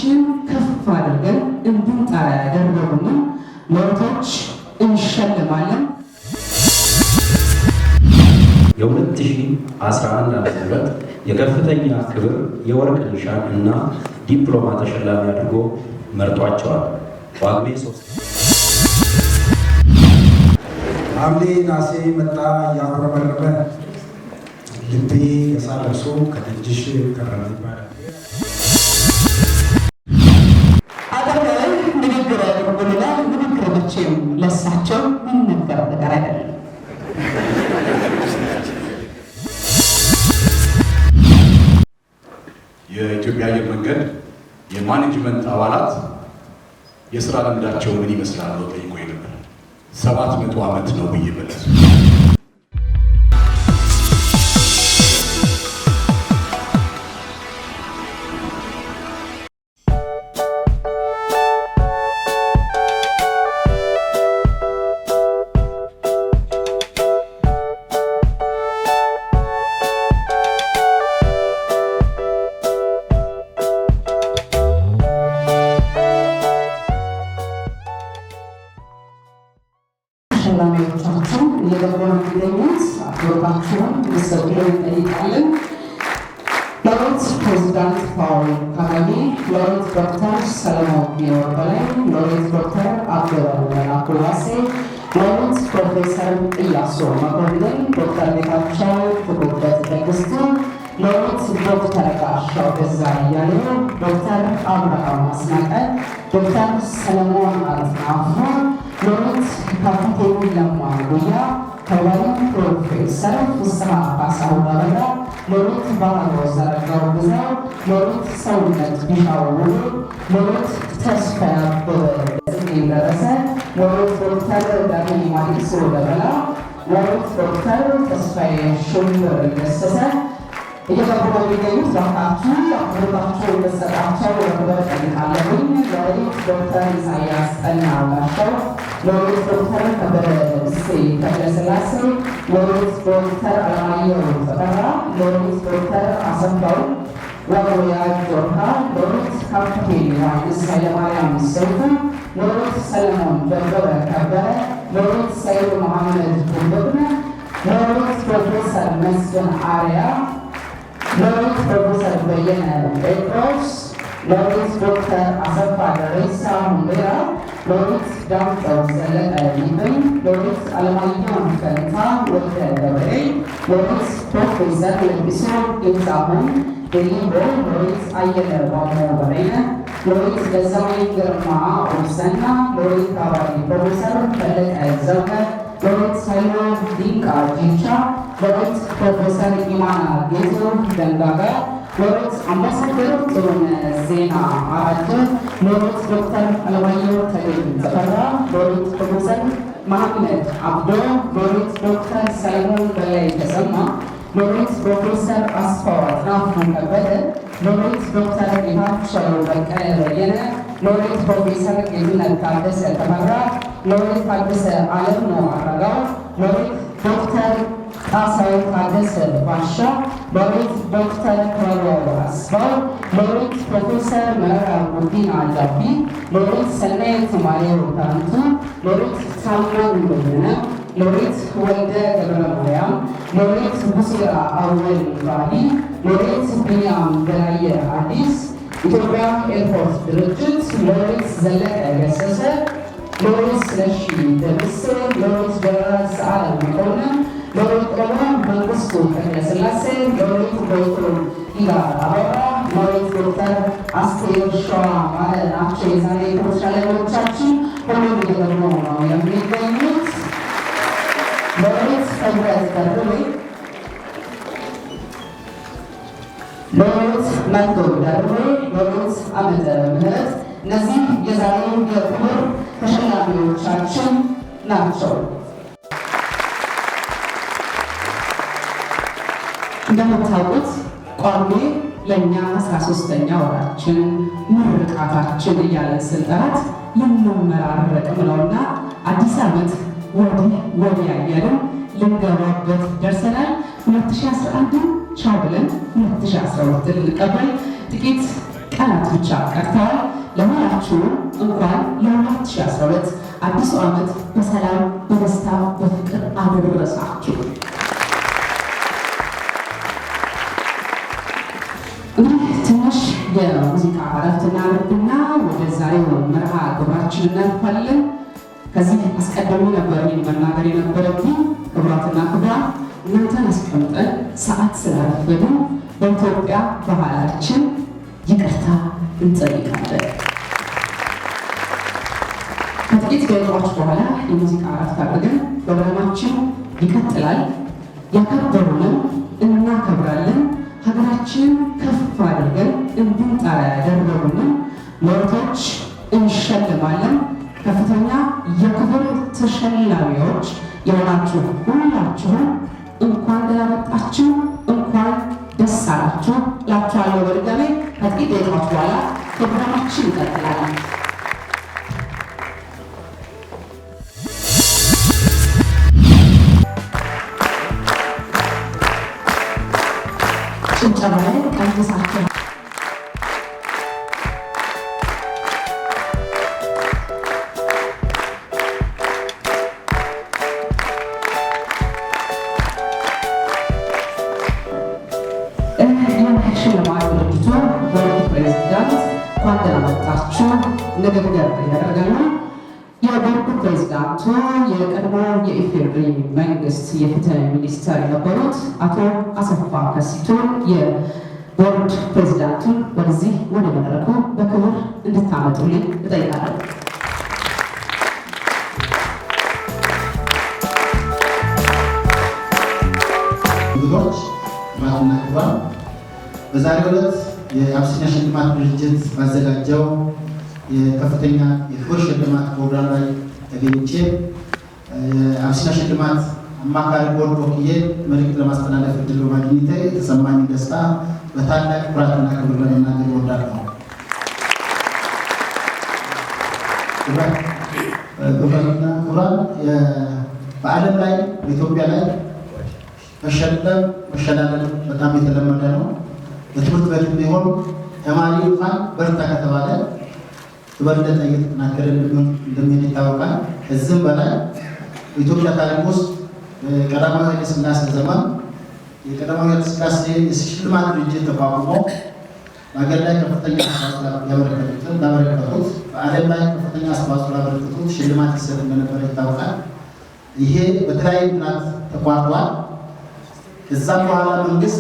ድምፃችንን ከፍ አድርገን እንድንጠራ ያደረጉንን ሎሬቶች እንሸልማለን። የ2011 ዓ.ም የከፍተኛ ክብር የወርቅ ኒሻን እና ዲፕሎማ ተሸላሚ አድርጎ መርጧቸዋል። ጳጉሜ 3 ሐምሌ ናሴ መጣ ያጉረመረመ ልቤ የሳለቅሶ ከደጅሽ ቀረበ ይባላል። አገር ንግግር ያደርጉልና ንግግር መቼም ለሳቸው የሚነገር ነገር አይደለም። የኢትዮጵያ አየር መንገድ የማኔጅመንት አባላት የስራ ልምዳቸው ምን ይመስላል ነው ጠይቆ ነበር። 700 ዓመት ነው ብዬ መለሱ። ተሸላሚዎቻችን እየገቡ ነው የሚገኙት። አክብሮታችሁን እንድትሰጡልን እንጠይቃለን። ሎሬት ፕሬዚዳንት ፓውል ካጋሜ፣ ሎሬት ዶክተር ሰለሞን ቢኖር በላይ፣ ሎሬት ዶክተር አበበ መላኩ ዋሴ፣ ሎሬት ፕሮፌሰር ኢያሱ መኮንን፣ ዶክተር ጌታቸው ፍቁበት ደግስቱ፣ ሎሬት ዶክተር ጋሻው ገዛ እያሌው፣ ዶክተር አብርሃም አስናቀ፣ ዶክተር ሰለሞን አጥናፉ፣ ሎሬት ካፒቴን ለማ ጉያ፣ ተባባሪ ፕሮፌሰር ፍስሐ ካሳው አበራ፣ ሎሬት ባሮ ዘረጋው ግዛው፣ ሎሬት ሰውነት ቢሻው ውሉ፣ ሎሬት ተስፋዬ አበበ ደረሰ፣ ሎሬት ዶክተር ዳግም ማዲሶ ደበላ፣ ሎሬት ዶክተር ተስፋዬ ሹምር ገሰሰ እየገቡ ነው የሚገኙት። ባካችሁ አክብሮታችሁ እንደሰጣቸው ለክብር ጠይቃለሁኝ። ሎሬት ዶክተር ኢሳያስ ጠናላቸው፣ ሎሬት ዶክተር ከበደ ደምሴ ተክለስላሴ፣ ሎሬት ዶክተር አለማየሁ ተፈራ፣ ሎሬት ዶክተር አሰፋው ወሮያ ጆርካ፣ ሎሬት ካፕቴን ዮሐንስ ኃይለማርያም ሰይፉ፣ ሎሬት ሰለሞን ደበበ ከበረ፣ ሎሬት ሰይድ መሐመድ ቡልብነ፣ ሎሬት ፕሮፌሰር መስፍን አርያ፣ ሎሬት ፕሮፌሰር በየነ ጴጥሮስ፣ ሎሬት ዶክተር አሰፋ ደሬሳ ሁንዴራ፣ ሎሬት ዳምጠው ዘለቀ ሊብን፣ ሎሬት አለማየሁ ፈንታ ወልደ ገብሬ፣ ሎሬት ፕሮፌሰር ለቢሶ ጌታሁን ደሊቦ፣ ሎሬት አየለ ባሞ በሬነ፣ ሎሬት ገዛኸኝ ግርማ ኦብሰና፣ ሎሬት አባሪ ፕሮፌሰር ፈለቀ ዘውገ፣ ሎሬት ሳይሎ ዲንቃ ጂቻ፣ ሎሬት ፕሮፌሰር ኢማና ጌቶ ደንጋጋ፣ ሎሬት አምባሳደር ጥሩነህ ዜና አራጀ፣ ሎሬት ዶክተር አለማየሁ ተገኝ ተፈራ፣ ሎሬት ፕሮፌሰር መሐመድ አብዶ፣ ሎሬት ዶክተር ሰለሞን በላይ ተሰማ፣ ሎሬት ፕሮፌሰር አስፋው አጥናፉ ከበደ፣ ሎሬት ዶክተር ጌታቸው በቀለ በየነ፣ ሎሬት ፕሮፌሰር ጌትነት ታደሰ ተፈራ፣ ሎሬት ታደሰ አለምነው አረጋው፣ ሎሬት ዶክተር ጣሰው ታደሰ ባሻ፣ ሎሬት ዶክተር ክብረወልድ አስፋው፣ ሎሬት ፕሮፌሰር መረራ ጉዲና ጃቢ፣ ሎሬት ሰናይት ማርያም ታንቱ፣ ሎሬት ሳሙኤል በየነ፣ ሎሬት ወልደ ገብረ ማርያም፣ ሎሬት ቡሲራ አወል ባሊ፣ ሎሬት ቢንያም ገላየ አዲስ፣ ኢትዮጵያ ኤርፖርት ድርጅት፣ ሎሬት ዘለቀ ገሰሰ፣ ሎሬት ስለሺ ደምሴ፣ ሎሬት ጀነራል ሰዓረ መኮንን፣ ሎሬት ደግሞ መንግስቱ ተክለስላሴ፣ ሎሬት ዶክተር ይላል አበራ፣ ሎሬት ዶክተር አስቴር ሸዋ ማለ ናቸው የዛሬ ተሸላሚዎቻችን። ሁሉም እየገቡ ነው የሚገኙት። ሎሬት ህብረት ደርቤ፣ ሎሬት መቶ ደርቤ፣ ሎሬት ዓመተ ምህረት እነዚህ የዛሬው የክብር ተሸላሚዎቻችን ናቸው። እንደምታውቁት ጳጉሜ ለእኛ 13ኛ ወራችን ምርቃታችን እያለን ስንጠራት የምንመራረቅ ነውና አዲስ ዓመት ወዲህ ወዲያ እያለን ልንገባበት ደርሰናል። 2011 ቻው ብለን 2012 ልንቀበል ጥቂት ቀናት ብቻ ቀርተዋል። ለሁላችሁ እንኳን ለ2012 አዲሱ ዓመት በሰላም በደስታ በፍቅር አደረሳችሁ። እንግዲህ ትንሽ የሙዚቃ እረፍት እናደርግና ወደ ዛሬው መርሃ ግብራችን እናልፋለን። ከዚህ አስቀድሞ ነበር ይህን መናገር የነበረብኝ። ክቡራትና ክቡራን እናንተን አስቀምጠን ሰዓት ስላረፈዱ በኢትዮጵያ ባህላችን ይቅርታ እንጠይቃለን። ከጥቂት ደቂቃዎች በኋላ የሙዚቃ እረፍት አድርገን ፕሮግራማችን ይቀጥላል። ያከበሩንን እናከብራለን። ሀገራችንን ከፍ አድርገን እንድንጠራ ያደረጉንን ሎሬቶች እንሸልማለን። ከፍተኛ የክብር ተሸላሚዎች የሆናችሁ ሁላችሁም እንኳን ደህና መጣችሁ፣ እንኳን ደስ አላችሁ እላችኋለሁ። በድጋሚ ከጥቂት ደቂቃዎች በኋላ ፕሮግራማችን ይቀጥላል። ጭብጨባዬ ቀንሳችሁ ሽልማት ድርጅቱ ቦርድ ፕሬዚዳንት እንኳን ደህና መጣችሁ ንግግር ያደርጋሉ። የቦርድ ፕሬዚዳንቱ የቀድሞ የኢፌዴሪ መንግስት የፍትህ ሚኒስተር የነበሩት አቶ አሰፋ ከሲቶ የቦርድ ፕሬዚዳንቱን ወደዚህ ወደ መድረኩ በክብር እንድታመጡልኝ እጠይቃለሁ። ብዙዎች ማትና ክብራን በዛሬው ዕለት የአቢሲኒያ ሽልማት ድርጅት ባዘጋጀው የከፍተኛ የክብር ሽልማት ፕሮግራም ላይ ተገኝቼ የአቢሲኒያ ሽልማት አማካሪ ቦርድ ወክዬ መልዕክት ለማስተላለፍ እድል በማግኘቴ የተሰማኝ ደስታ በታላቅ ኩራትና ክብር ለመናገር እወዳለሁ። ክቡራትና ክቡራን፣ በዓለም ላይ በኢትዮጵያ ላይ መሸላለም በጣም የተለመደ ነው። በትምህርት ቤት ቢሆን ተማሪ እንኳን በርታ ከተባለ በበለጠ እየተጠናከረ እንደሚሄድ ይታወቃል። ከዚህም በላይ በኢትዮጵያ ታሪክ ውስጥ ቀዳማዊ ኃይለ ሥላሴ ዘመን የቀዳማዊ ኃይለ ሥላሴ የሽልማት ድርጅት ተቋቁሞ በሀገር ላይ ከፍተኛ አስተዋጽኦ ላበረከቱት በዓለም ላይ ከፍተኛ አስተዋጽኦ ላበረከቱት ሽልማት ይሰጥ እንደነበረ ይታወቃል። ይሄ በተለያዩ ምክንያት ተቋርጧል። ከዛም በኋላ መንግስት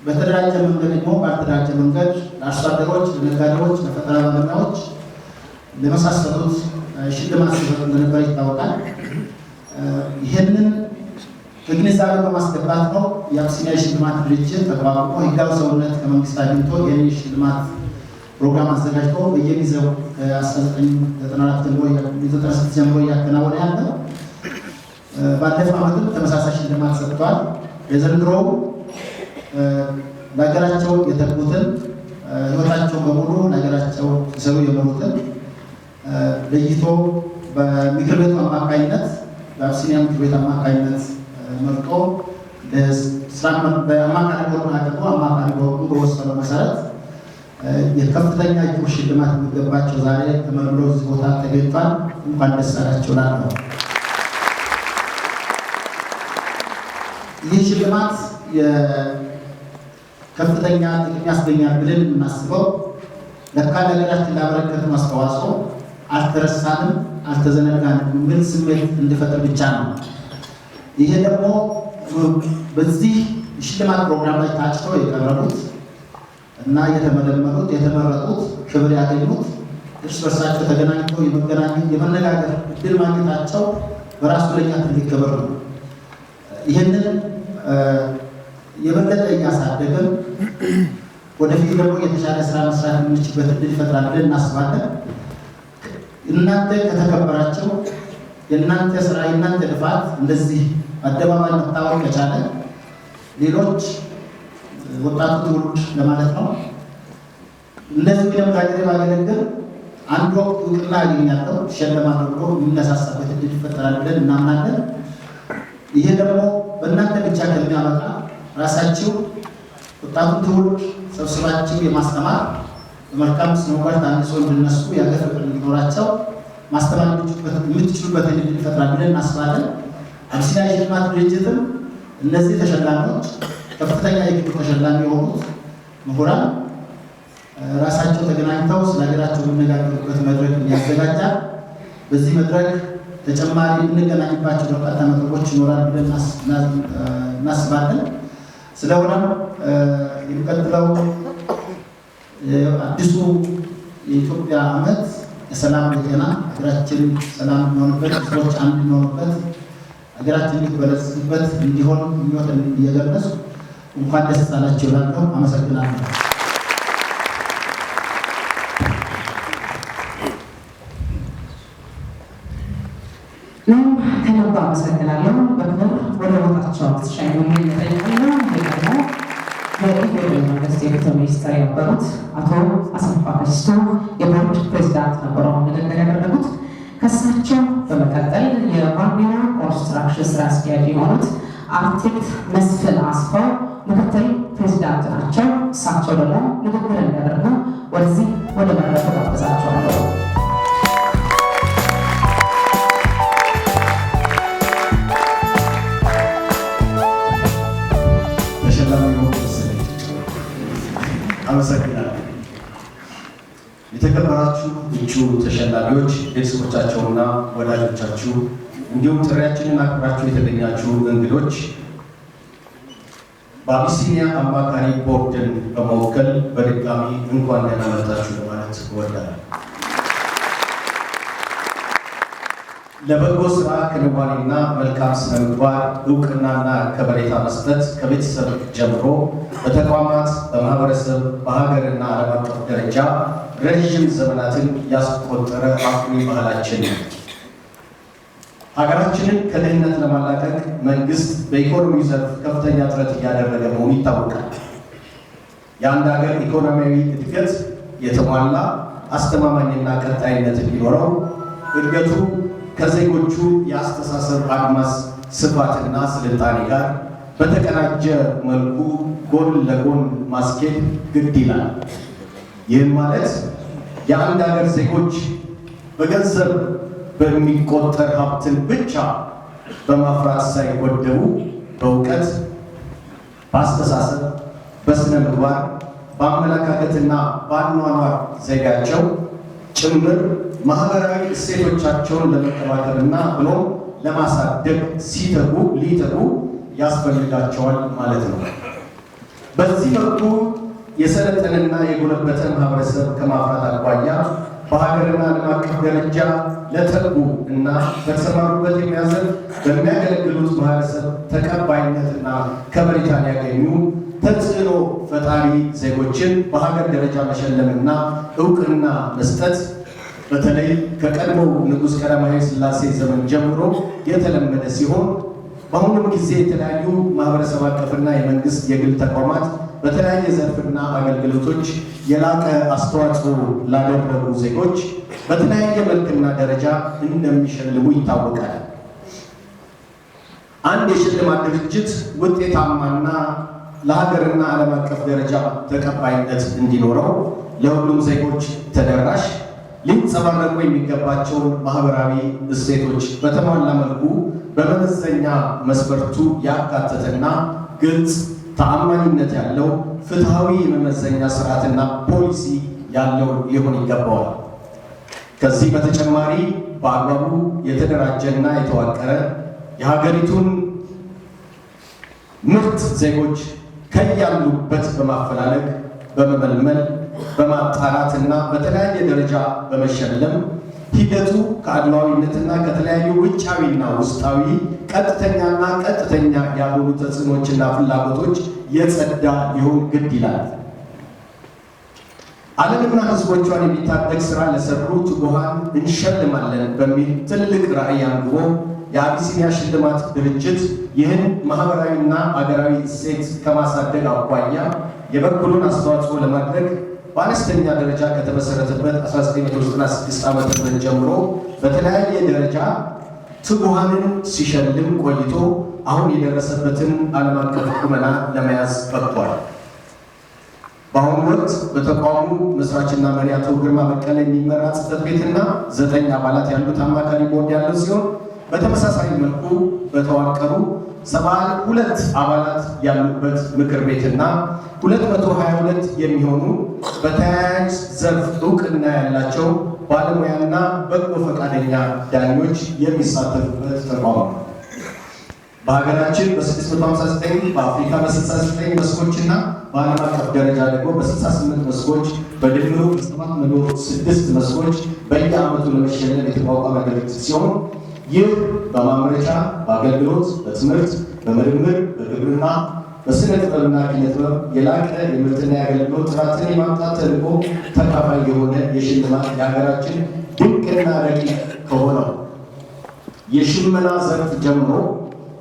በተደራጀ መንገድ ደግሞ ባልተደራጀ መንገድ ለአርሶ አደሮች፣ ለነጋዴዎች፣ ለፈጠራ ባለሙያዎች ለመሳሰሉት ሽልማት ሲሰጥ እንደነበረ ይታወቃል። ይህንን በግንዛቤ በማስገባት ነው የአቢሲኒያ ሽልማት ድርጅት ተቋቁሞ ህጋዊ ሰውነት ከመንግስት አግኝቶ ይህን ሽልማት ፕሮግራም አዘጋጅቶ በየጊዜው ከ1994 ጀምሮ እያከናወነ ያለው። ባለፈው ዓመትም ተመሳሳይ ሽልማት ሰጥቷል። የዘንድሮው ለሀገራቸው የተጉትን ህይወታቸው በሙሉ ለሀገራቸው ሲሰሩ የኖሩትን ለይቶ በምክር ቤቱ አማካኝነት በአቢሲኒያ ምክር ቤት አማካኝነት መርጦ በአማካሪ ቦርድ አቅርቦ አማካሪ ቦርዱ በወሰነው መሰረት የከፍተኛ የክብር ሽልማት የሚገባቸው ዛሬ ተመርምረው እዚህ ቦታ ተገኝቷል። እንኳን ደስ አላቸው እላለሁ። ይህ ሽልማት ከፍተኛ ጥቅም ያስገኛል ብለን የምናስበው ለካ ለሀገራችን ላበረከትነው አስተዋጽኦ አልተረሳንም፣ አልተዘነጋንም የሚል ስሜት እንዲፈጠር ብቻ ነው። ይሄ ደግሞ በዚህ ሽልማት ፕሮግራም ላይ ታጭተው የቀረቡት እና የተመለመሉት የተመረጡት ክብር ያገኙት እርስ በርሳቸው ተገናኝተው የመነጋገር እድል ማግኘታቸው በራሱ ለኛ ትልቅ ክብር ነው። ይህንን የበለጠ እያሳደገን ወደፊት ደግሞ የተሻለ ስራ መስራት የምንችልበት እድል ይፈጥራል ብለን እናስባለን። እናንተ ከተከበራቸው የእናንተ ስራ የእናንተ ልፋት እንደዚህ አደባባይ መታወቅ ከቻለ ሌሎች ወጣቱ ትውልድ ለማለት ነው እንደዚህ ደግሞ ሀገሬ ባገለግል አንድ ወቅት እውቅና አገኛለሁ እሸለማለሁ ብሎ የሚነሳሳበት እድል ይፈጠራል ብለን እናምናለን። ይሄ ደግሞ በእናንተ ብቻ ከሚያመጣ ራሳችሁ ወጣቱን ትውልድ ሰብስባችሁ የማስተማር በመልካም ስነምግባር ታንጸው እንዲነሱ የሀገር ፍቅር እንዲኖራቸው ማስተማር የምትችሉበትን እድል ይፈጥራል ብለን እናስባለን። አቢሲኒያ የሽልማት ድርጅትም እነዚህ ተሸላሚዎች ከፍተኛ የክብር ተሸላሚ የሆኑት ምሁራን ራሳቸው ተገናኝተው ስለ ሀገራቸው የሚነጋገሩበት መድረክ ያዘጋጃል። በዚህ መድረክ ተጨማሪ የምንገናኝባቸው በርካታ መድረኮች ይኖራል ብለን እናስባለን። ስለሆነም የሚቀጥለው አዲሱ የኢትዮጵያ ዓመት የሰላም የጤና ሀገራችን ሰላም የሚሆንበት ህዝቦች አንድ የሚሆኑበት ሀገራችን የሚበለጽግበት እንዲሆን ምኞትን እየገለጽ እንኳን ደስ አላችሁ እላለሁ። አመሰግናለሁ። ከልብ አመሰግናለሁ። በክብር ወደ ቦታቸው ተሻኙ የሚጠይቃለሁ። ደግሞ የኢፌዴሪ መንግስት የፍትህ ሚኒስትር የነበሩት አቶ አሰፋ ከሲቶ የቦርድ ፕሬዚዳንት ነበሩ ንግግር ያደረጉት። ከእሳቸው በመቀጠል የባንዲራ ኮንስትራክሽን ስራ አስኪያጅ የሆኑት አርክቴክት መስፍን አስፋው ምክትል ፕሬዚዳንት ናቸው። እሳቸው ደግሞ ንግግር እንዲያደርጉ ወደዚህ ወደ መድረኩ ጋብዛቸዋለሁ። አመሰግናለሁ። የተከበራችሁ እጩ ተሸላሚዎች፣ ቤተሰቦቻቸውና ወዳጆቻችሁ እንዲሁም ጥሪያችንን አክብራችሁ የተገኛችሁ እንግዶች በአቢሲኒያ አማካሪ ቦርድን በመወከል በድጋሚ እንኳን ደህና መጣችሁ ለማለት እወዳለሁ። ለበጎ ስራ ክንዋኔና መልካም ስነ ምግባር እውቅናና ከበሬታ መስጠት ከቤተሰብ ጀምሮ በተቋማት፣ በማህበረሰብ፣ በሀገርና ዓለም አቀፍ ደረጃ ረዥም ዘመናትን ያስቆጠረ አኩሪ ባህላችን ነው። ሀገራችንን ከድህነት ለማላቀቅ መንግስት በኢኮኖሚ ዘርፍ ከፍተኛ ጥረት እያደረገ መሆኑ ይታወቃል። የአንድ ሀገር ኢኮኖሚያዊ እድገት የተሟላ አስተማማኝና ቀጣይነት እንዲኖረው እድገቱ ከዜጎቹ የአስተሳሰብ አድማስ ስፋትና ስልጣኔ ጋር በተቀናጀ መልኩ ጎን ለጎን ማስኬድ ግድ ይላል። ይህም ማለት የአንድ ሀገር ዜጎች በገንዘብ በሚቆጠር ሀብትን ብቻ በማፍራት ሳይጎደቡ በእውቀት፣ በአስተሳሰብ፣ በስነ ምግባር፣ በአመለካከትና በአኗኗር ዜጋቸው ጭምር ማህበራዊ እሴቶቻቸውን ለመከባከብና ብሎም ለማሳደግ ሊተጉ ያስፈልጋቸዋል ማለት ነው። በዚህ መልኩ የሰለጠነና የጎለበተ ማህበረሰብ ከማፍራት አኳያ በሀገርና ዓለም አቀፍ ደረጃ ለተጉ እና በተሰማሩበት የሚያዘርፍ በሚያገለግሉት ማህበረሰብ ተቀባይነትና ከበሬታን ያገኙ ተጽዕኖ ፈጣሪ ዜጎችን በሀገር ደረጃ መሸለምና እውቅና መስጠት በተለይ ከቀድሞው ንጉሥ ቀዳማዊ ሥላሴ ዘመን ጀምሮ የተለመደ ሲሆን በአሁኑም ጊዜ የተለያዩ ማህበረሰብ አቀፍና የመንግስት የግል ተቋማት በተለያየ ዘርፍና አገልግሎቶች የላቀ አስተዋጽኦ ላደረጉ ዜጎች በተለያየ መልክና ደረጃ እንደሚሸልሙ ይታወቃል። አንድ የሽልማት ድርጅት ውጤታማና ለሀገርና ዓለም አቀፍ ደረጃ ተቀባይነት እንዲኖረው ለሁሉም ዜጎች ተደራሽ ሊንጸባረቁ የሚገባቸውን ማህበራዊ እሴቶች በተሟላ መልኩ በመመዘኛ መስፈርቱ ያካተተና ግልጽ፣ ተአማኒነት ያለው ፍትሐዊ የመመዘኛ ስርዓትና ፖሊሲ ያለው ሊሆን ይገባዋል። ከዚህ በተጨማሪ በአግባቡ የተደራጀና የተዋቀረ የሀገሪቱን ምርጥ ዜጎች ከያሉበት በማፈላለግ በመመልመል በማጣራትና በተለያየ ደረጃ በመሸለም ሂደቱ ከአድሏዊነትና ከተለያዩ ውጫዊና ውስጣዊ ቀጥተኛና ቀጥተኛ ያልሆኑ ተጽዕኖችና ፍላጎቶች የጸዳ ሊሆን ግድ ይላል። ዓለምና ሕዝቦቿን የሚታደግ ስራ ለሰሩ ትጉሃን እንሸልማለን በሚል ትልቅ ራዕይ አንግቦ የአቢሲኒያ ሽልማት ድርጅት ይህን ማህበራዊና አገራዊ እሴት ከማሳደግ አኳያ የበኩሉን አስተዋጽኦ ለማድረግ በአነስተኛ ደረጃ ከተመሰረተበት 1996 ዓ.ም ጀምሮ በተለያየ ደረጃ ትጉሃንን ሲሸልም ቆይቶ አሁን የደረሰበትን ዓለም አቀፍ ቁመና ለመያዝ በቅቷል። በአሁኑ ወቅት በተቋሙ መስራችና መሪ አቶ ግርማ በቀለ የሚመራ ጽሕፈት ቤትና 9 አባላት ያሉት አማካሪ ቦርድ ያለው ሲሆን በተመሳሳይ መልኩ በተዋቀሩ 72 አባላት ያሉበት ምክር ቤትና 222 የሚሆኑ በተያያዥ ዘርፍ እውቅና ያላቸው ባለሙያና በጎ ፈቃደኛ ዳኞች የሚሳተፉበት ተቋም ነው። በሀገራችን በ659 በአፍሪካ በ69 መስኮችና በዓለም አቀፍ ደረጃ ደግሞ በ68 መስኮች በድምሩ በ706 መስኮች በየዓመቱ ለመሸለም የተቋቋመ ድርጅት ሲሆን ይህ በማምረቻ፣ በአገልግሎት፣ በትምህርት፣ በምርምር፣ በግብርና፣ በስነ ጥበብና ኪነ ጥበብ የላቀ የምርትና የአገልግሎት ጥራትን የማምጣት ተልዕኮ ተካፋይ የሆነ የሽልማት የሀገራችን ድንቅና ረቂቅ ከሆነው የሽመና ዘርፍ ጀምሮ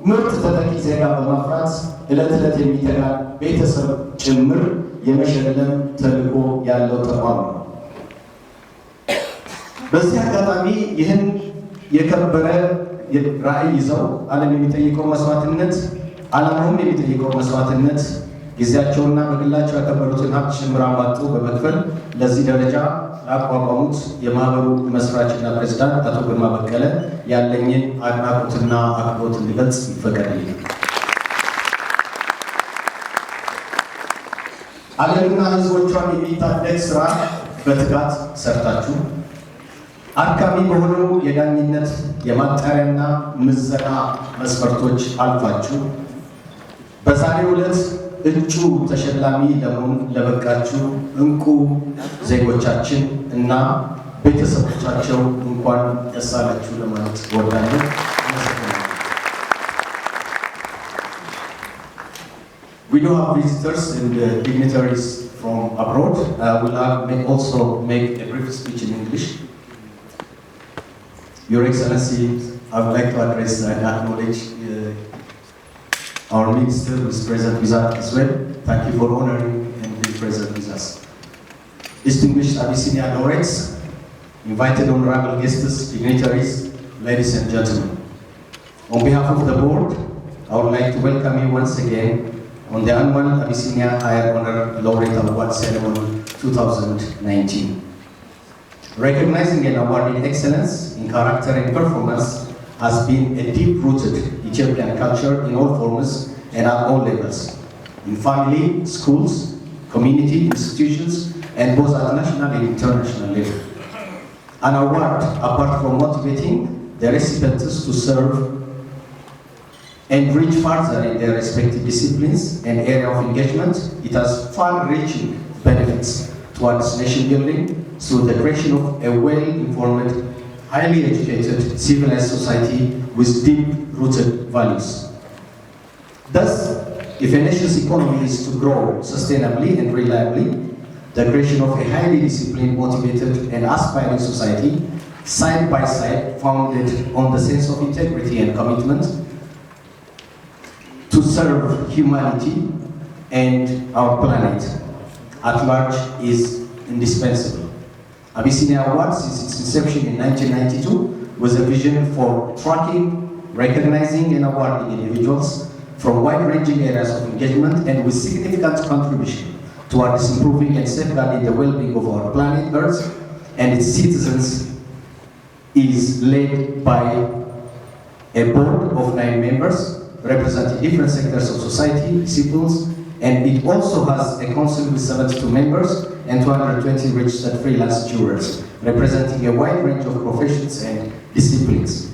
ምርት ተተኪ ዜጋ በማፍራት ዕለት ዕለት የሚተጋ ቤተሰብ ጭምር የመሸለም ተልዕኮ ያለው ተቋም ነው። በዚህ አጋጣሚ ይህን የከበረ ራዕይ ይዘው ዓለም የሚጠይቀው መስዋዕትነት ዓላማውም የሚጠይቀው መስዋዕትነት ጊዜያቸውና በግላቸው ያከበሩትን ሀብት ጭምር አሟጦ በመክፈል ለዚህ ደረጃ ላቋቋሙት የማህበሩ መስራችና ፕሬዝዳንት አቶ ግርማ በቀለ ያለኝን አድናቆትና አክብሮት እንዲገልጽ ይፈቀድልኝ። ዓለምና ሕዝቦቿን የሚታደግ ስራ በትጋት ሰርታችሁ አድካሚ በሆነው የዳኝነት የማጣሪያና ምዘና መስፈርቶች አልፋችሁ በዛሬው ዕለት እጩ ተሸላሚ ለመሆን ለበቃችሁ እንቁ ዜጎቻችን እና ቤተሰቦቻቸው እንኳን ደስ አላችሁ ለማለት እወዳለሁ። We do have visitors and dignitaries from abroad. We'll also make a brief speech in English. Your Excellency, I would like to address and acknowledge our minister who is present with us as well. Thank you for honoring and being present with us. Distinguished Abyssinia laureates, invited honorable guests, dignitaries, ladies and gentlemen. On behalf of the board, I would like to welcome you once again on the annual Abyssinia Higher Honor Laureate Award Ceremony 2019. Recognizing and awarding excellence in character and performance has been a deep-rooted Ethiopian culture in all forms and at all levels, in family, schools, community, institutions, and both at national and international level. An award, apart from motivating the recipients to serve and reach further in their respective disciplines and area of engagement, it has far-reaching benefits towards nation building through the creation of a well-informed, highly educated, civilized society with deep-rooted values. Thus, if a nation's economy is to grow sustainably and reliably, the creation of a highly disciplined, motivated, and aspiring society, side by side, founded on the sense of integrity and commitment to serve humanity and our planet at large is indispensable. Abyssinia Awards, since its inception in 1992, was a vision for tracking, recognizing, and awarding individuals from wide-ranging areas of engagement and with significant contribution towards improving and safeguarding the well-being of our planet Earth and its citizens, is led by a board of 9 members representing different sectors of society, disciplines, and it also has a council with 72 members and 220 registered freelance jurors, representing a wide range of professions and disciplines,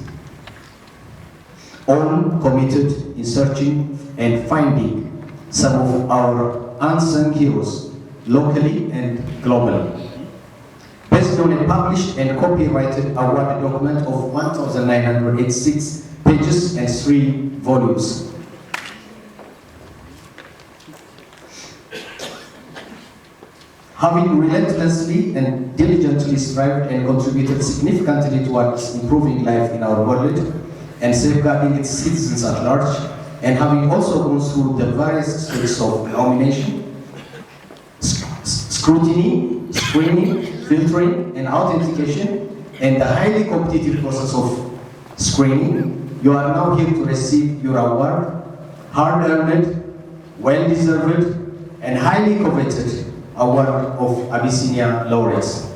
all committed in searching and finding some of our unsung heroes, locally and globally. Based on a published and copyrighted award document of 1,986 pages and 3 volumes. Having relentlessly and diligently strived and contributed significantly towards improving life in our world and safeguarding its citizens at large, and having also gone through the various stages of nomination, scrutiny, screening, filtering, and authentication, and the highly competitive process of screening, you are now here to receive your award, hard-earned, well-deserved, and highly coveted Award of Abyssinia laureates.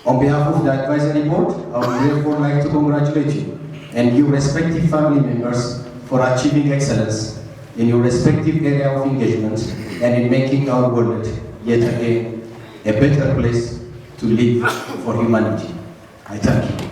On behalf of the advisory board, I would therefore like to congratulate you and your respective family members for achieving excellence in your respective area of engagement and in making our world yet again a better place to live for humanity. I thank you.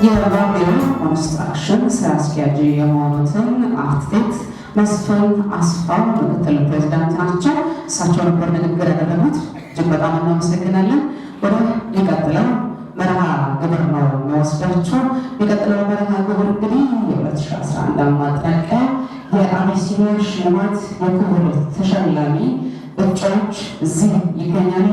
የባቢሎ ኮንስትራክሽን ስራ አስኪያጅ የሆኑትን አርክቴክት መስፍን አስፋው ምክትል ፕሬዚዳንት ናቸው። እሳቸው ነበር ንግግር ያደረጉት። እጅግ በጣም እናመሰግናለን። ወደ ሊቀጥለው መርሃ ግብር ነው የሚወስዳቸው። የሚቀጥለው መርሃ ግብር እንግዲህ የ2011 ማጠናቀቂያ የአቢሲኒያ ሽልማት የክብር ተሸላሚ እጩዎች እዚህ ይገኛሉ።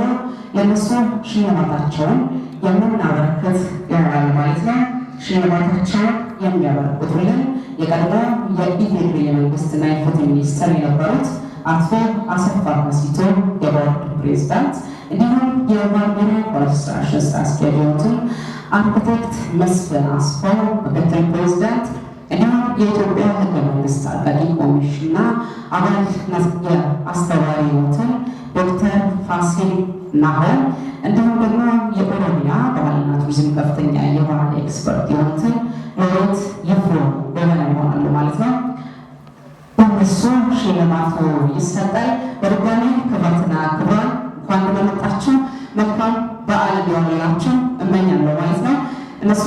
ለነሱ ሽልማታቸውን የምናበረከት ይሆናል ማለት ነው። ሽልማታቸውን የሚያበረክቱልን የቀድሞ የኢፌዴሪ የመንግስትና የፍትህ ሚኒስትር የነበሩት አቶ አሰፋ ካሲቶ የቦርድ ፕሬዝዳንት፣ እንዲሁም የባቢሎ ኮንስትራክሽን ስራ አስኪያጅ የሆኑትን አርክቴክት መስፍን አስፋው ምክትል ፕሬዝዳንት፣ እንዲሁም የኢትዮጵያ ህገ መንግስት አቃቂ ኮሚሽንና አባል የአስተባባሪ የሆኑትን ዶክተር ፋሲል ናሆም፣ እንዲሁም ደግሞ የኦሮሚያ ባህልና ቱሪዝም ከፍተኛ የባህል ኤክስፐርት የሆኑትን ሎሬት ይፍሩ በመላ ይሆናሉ ማለት ነው። በእነሱ ሽልማቱ ይሰጣል። በድጋሚ ክብራትና ክብራን እንኳን እንደመጣችሁ መልካም በዓል እንዲሆንላችሁ እመኛለሁ ማለት ነው። እነሱ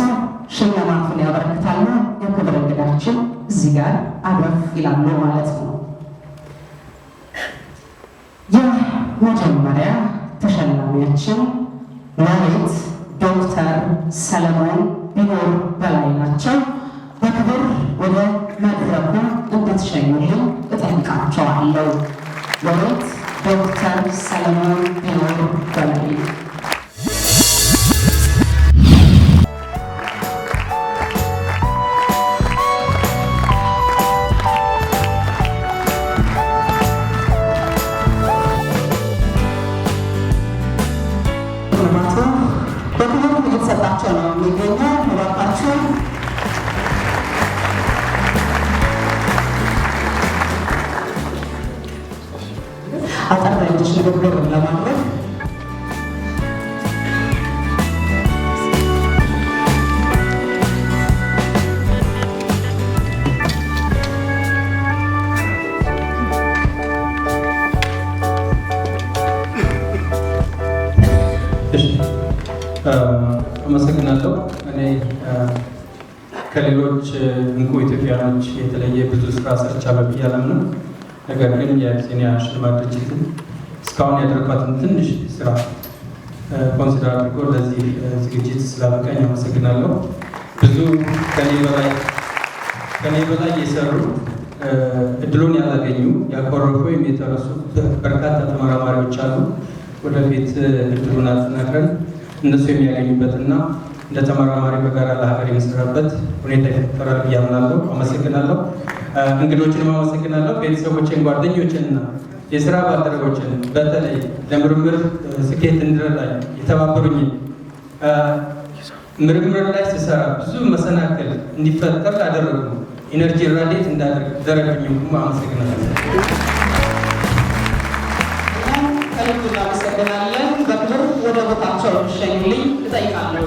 ሽልማቱን ያበረክታሉ። የክብር እንግዳችን እዚህ ጋር አረፍ ይላሉ ማለት ነው። የመጀመሪያ ተሸላሚያችን ሎሬት ዶክተር ሰለሞን ቢኖር በላይ ናቸው። በክብር ወደ መድረኩ እንድትሸኙልኝ እጠይቃቸዋለሁ። ሎሬት ዶክተር ሰለሞን ቢኖር በላይ ነው የሚገኘው። እባካችሁ አጠር ያለች ንግግር ለማድረግ አመሰግናለሁ። እኔ ከሌሎች እንቁ ኢትዮጵያኖች የተለየ ብዙ ስራ ሰርቻለሁ ብዬ አላምንም። ነገር ግን የአቢሲኒያ ሽልማት ድርጅትን እስካሁን ያደረኳትን ትንሽ ስራ ኮንሲደር አድርጎ ለዚህ ዝግጅት ስላበቃኝ አመሰግናለሁ። ብዙ ከኔ በላይ የሰሩ እድሉን ያላገኙ ያኮረፉ ወይም የተረሱ በርካታ ተመራማሪዎች አሉ። ወደፊት እድሉን አጠናክረን እነሱ የሚያገኙበትና እንደ ተመራማሪ በጋራ ለሀገር የሚሰራበት ሁኔታ ይፈጠራል ብዬ አምናለሁ። አመሰግናለሁ። እንግዶችንም አመሰግናለሁ። ቤተሰቦችን፣ ጓደኞችንና የስራ ባልደረቦችን በተለይ ለምርምር ስኬት እንድረዳኝ የተባበሩኝ ምርምር ላይ ስሰራ ብዙ መሰናክል እንዲፈጠር ላደረጉ ኢነርጂ ራዲየት እንዳደረግኝ አመሰግናለሁ። ከልብ እናመሰግናለን። በክብር ወደ ቦታቸው ሸኙልኝ እጠይቃለሁ።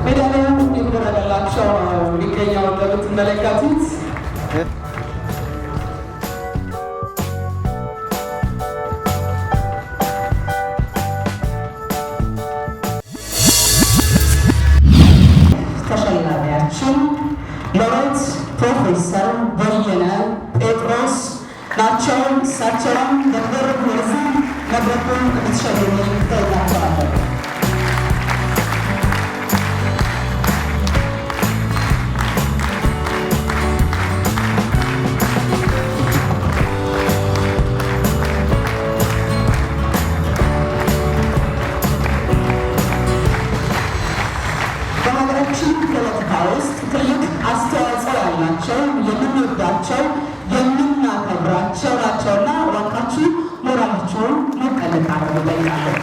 ሜዳሊያው የተደረገላቸው የሚገኘው እንደምትመለከቱት ተሸላሚያችን ሎሬት ፕሮፌሰር በየነ ጴጥሮስ ናቸው። እሳቸውም በክብር ወደዚህ መድረኩን እንድትሸኙልኝ እጠይቃቸዋለሁ። በሀገራችን ፖለቲካ ውስጥ ትልቅ አስተዋጽኦ ያላቸው የምንወዳቸው የምናከብራቸው ናቸውና እባካችሁ ሞራላቸውን ሞቅ እንድታደርጉ እጠይቃለሁ።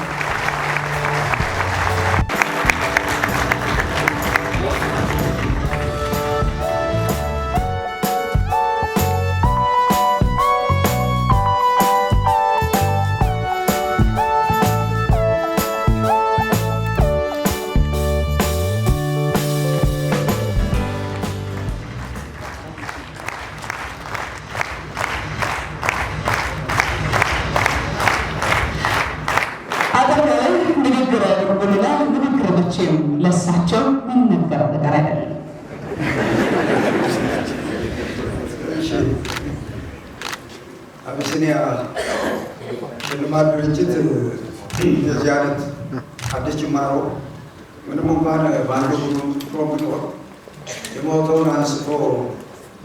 ለሳቸው የሚነገር ነገር አይደለም። አቢሲኒያ የልማት ድርጅት የዚህ አይነት አዲስ ጅማሮ ምንም እንኳን በአንድ ጥሮ ቢኖር የሞተውን አንስቶ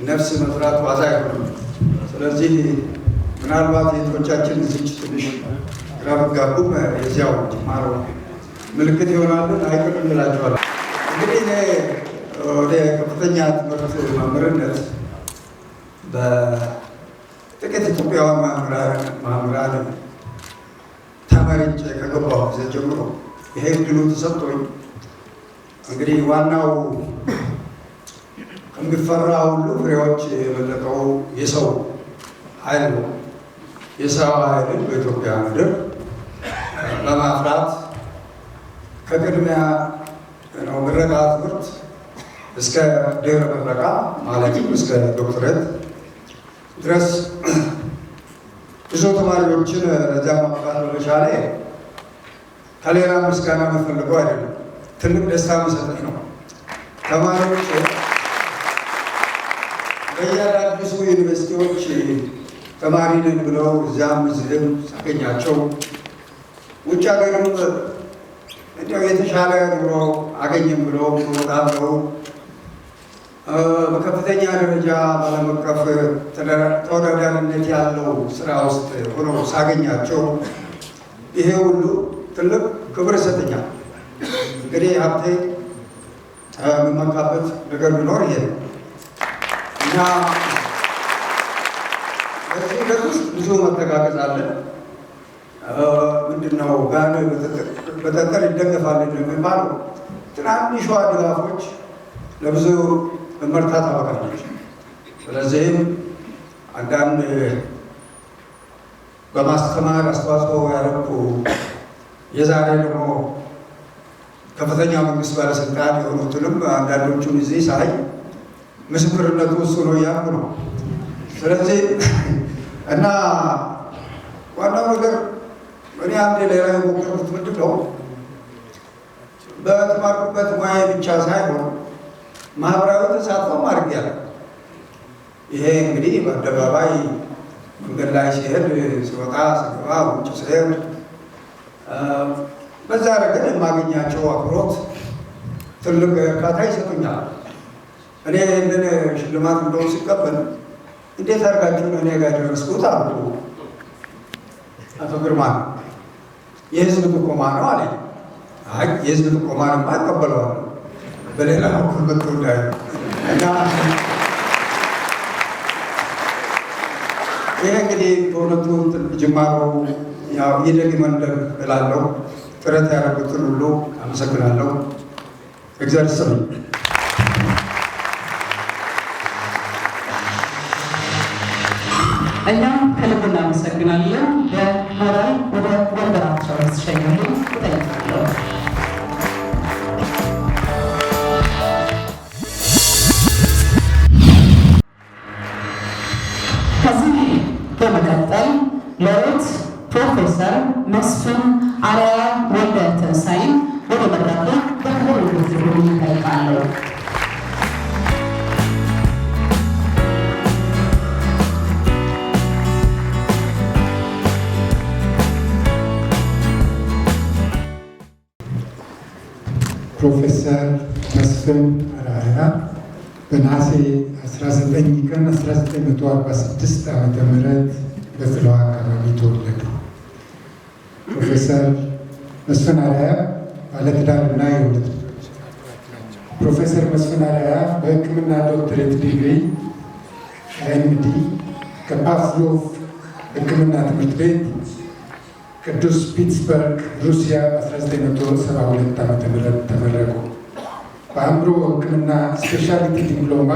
ነፍስ መስራት ዋዛ አይሆንም። ስለዚህ ምናልባት የቶቻችን እዚች ትንሽ ግራ ቢጋቡም የዚያው ጅማሮ ምልክት ይሆናልን አይቀር እንላቸዋለን። እንግዲህ እኔ ወደ ከፍተኛ ትምህርት መምህርነት በጥቂት ኢትዮጵያውያን መምህራን ተመርጬ ከገባሁ ጊዜ ጀምሮ ይሄ እድሉ ተሰጥቶኝ እንግዲህ ዋናው ከሚፈራ ሁሉ ፍሬዎች የበለጠው የሰው ኃይል ነው። የሰው ኃይልን በኢትዮጵያ ምድር በማፍራት ከቅድሚያ ምረቃ ትምህርት እስከ ድህረ ምረቃ ማለትም እስከ ዶክትሬት ድረስ ብዙ ተማሪዎችን ለዚያ ማብቃት በመቻሌ ከሌላ ምስጋና የምፈልገው አይደለም፣ ትልቅ ደስታ የሚሰጠኝ ነው። ተማሪዎች በየአዳዲሱ ዩኒቨርሲቲዎች ተማሪ ነን ብለው እዚያም እዚህም ሳገኛቸው ውጭ ሀገርም እንዲያው የተሻለ ኑሮ አገኘም ብለው ወጣም ብለው በከፍተኛ ደረጃ ባለም አቀፍ ተወዳዳሪነት ያለው ስራ ውስጥ ሆነው ሳገኛቸው ይሄ ሁሉ ትልቅ ክብር ይሰጠኛል። እንግዲህ ሀብቴ የምመካበት ነገር ቢኖር ይሄ ነው እና በዚህ ሂደት ውስጥ ብዙ መተጋገዝ አለ። ምንድነው ጋር በጠጠር ይደገፋል የሚባለው ትናንሿ ድጋፎች ለብዙ እመርታ ታበቃለች። ስለዚህም አንዳንድ በማስተማር አስተዋጽኦ ያደረጉ የዛሬ ደግሞ ከፍተኛ መንግስት ባለስልጣን የሆኑትንም አንዳንዶቹን እዚህ ሳይ ምስክርነቱ እሱ ነው እያልኩ ነው። ስለዚህ እና ዋናው ነገር እኔ አንድ ሌላ የሞከርኩት ምንድን ነው በተማርኩበት ሙያ ብቻ ሳይሆን ማህበራዊ ተሳትፎም አድርጌያለሁ። ይሄ እንግዲህ በአደባባይ መንገድ ላይ ሲሄድ ሲወጣ ሲገባ ውጭ ሲሄድ በዛ ረገድ የማገኛቸው አክብሮት ትልቅ እርካታ ይሰጡኛል። እኔ ይህንን ሽልማት እንደው ሲቀበል እንዴት አድርጋችሁ ነው እኔ ጋር ደረስኩት አሉ አቶ ግርማ። የህዝብ ጥቆማ ነው አለ። አይ የህዝብ ጥቆማንማ እቀበለዋለሁ በሌላ በኩል መጥቶ እንዳይ እና ይህ እንግዲህ በእውነቱ ጅማሮ ያው ይደግ መንደር እላለሁ። ጥረት ያደረጉትን ሁሉ አመሰግናለሁ። እግዚአብሔር ይስጥልኝ። እኛም ከልብ እናመሰግናለን። በሞራል ወደ ወንበራቸው ያስሸኛሉ እጠይቃለሁ። ከዚህ በመቀጠል ሎሬት ፕሮፌሰር መስፍን አርአያ ወልደ ትንሳኤን ወደ መድረኩ በክብር እንድትገቡ እጠይቃለሁ። ፕሮፌሰር መስፍን አርአያ በነሐሴ 19 ቀን 1946 ዓ.ም በፍለው አካባቢ ተወለዱ። ፕሮፌሰር መስፍን አርአያ ባለትዳርና የሁለት ልጆች አባት ናቸው። ፕሮፌሰር መስፍን አርአያ በሕክምና ዶክትሬት ዲግሪ ኤምዲ ከፓቭሎቭ ሕክምና ትምህርት ቤት ቅዱስ ፒትስበርግ ሩሲያ በ1972 ዓ.ም ተመረቁ። በአእምሮ ሕክምና ስፔሻሊቲ ዲፕሎማ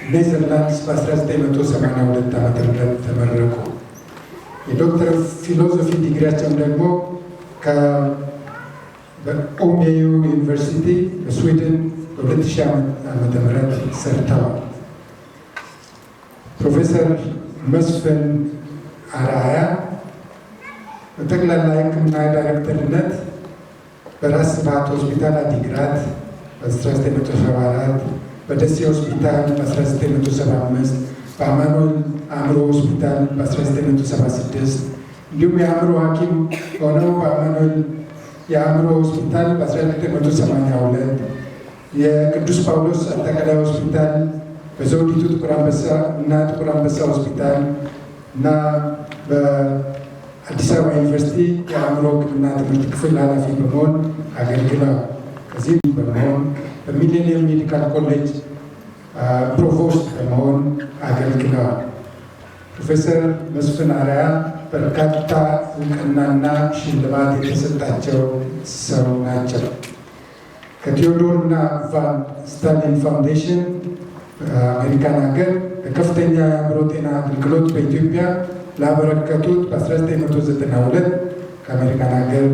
ከኔዘርላንድስ በ1982 ዓ.ም ተመረቁ። የዶክተር ፊሎዞፊ ዲግሪያቸውን ደግሞ በኦሜዮ ዩኒቨርሲቲ በስዊድን በ2000 ዓ.ም ሰርተዋል። ፕሮፌሰር መስፍን አርአያ በጠቅላላ ሕክምና ዳይሬክተርነት በራስ ስብሐት ሆስፒታል አዲግራት በ1974፣ በደሴ ሆስፒታል በ1975፣ በአማኑኤል አእምሮ ሆስፒታል በ1976 እንዲሁም የአእምሮ ሐኪም ሆነው በአማኑኤል የአእምሮ ሆስፒታል በ1982 የቅዱስ ጳውሎስ አጠቃላይ ሆስፒታል በዘውዲቱ ጥቁር አንበሳ እና ጥቁር አንበሳ ሆስፒታል እና በአዲስ አበባ ዩኒቨርሲቲ የአእምሮ ሕክምና ትምህርት ክፍል ኃላፊ በመሆን አገልግለዋል። ከዚህም በመሆን በሚሌኒየም ሜዲካል ኮሌጅ ፕሮቮስት በመሆን አገልግለዋል። ፕሮፌሰር መስፍን አርአያ በርካታ እውቅናና ሽልማት የተሰጣቸው ሰው ናቸው። ከቴዎዶር እና ቫን ስታሊን ፋውንዴሽን በአሜሪካን ሀገር በከፍተኛ የአእምሮ ጤና አገልግሎት በኢትዮጵያ ላበረከቱት በ1992 ከአሜሪካን ሀገር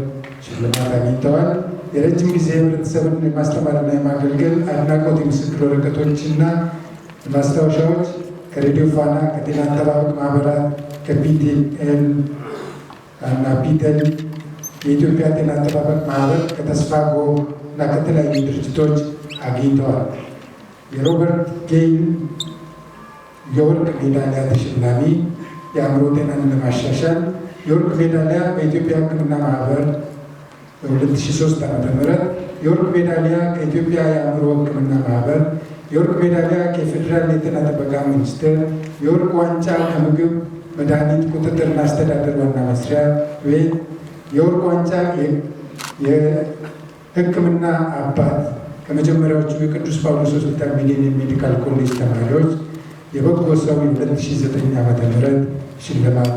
ሽልማት አግኝተዋል። የረጅም ጊዜ ህብረተሰብን የማስተማርና የማገልገል አድናቆት የምስክር ወረቀቶችና ማስታወሻዎች ከሬዲዮ ፋና፣ ከጤና አጠባበቅ ማህበራት፣ ከፒቲኤል እና ፒተል፣ የኢትዮጵያ ጤና አጠባበቅ ማህበር፣ ከተስፋጎ እና ከተለያዩ ድርጅቶች አግኝተዋል። የሮበርት ጌይል የወርቅ ሜዳሊያ ተሸላሚ፣ የአእምሮ ጤናን ለማሻሻል የወርቅ ሜዳሊያ በኢትዮጵያ ሕክምና ማህበር በ2003 ዓ.ም፣ የወርቅ ሜዳሊያ ከኢትዮጵያ የአእምሮ ሕክምና ማህበር፣ የወርቅ ሜዳሊያ ከፌዴራል የጤና ጥበቃ ሚኒስቴር፣ የወርቅ ዋንጫ ከምግብ መድኃኒት ቁጥጥርና አስተዳደር ዋና መስሪያ ቤት፣ የወርቅ ዋንጫ የሕክምና አባት ከመጀመሪያዎቹ የቅዱስ ጳውሎስ ሆስፒታል ሚሌኒየም ሜዲካል ኮሌጅ ተማሪዎች የበጎ ሰው የ2009 ዓ.ም ሽልማት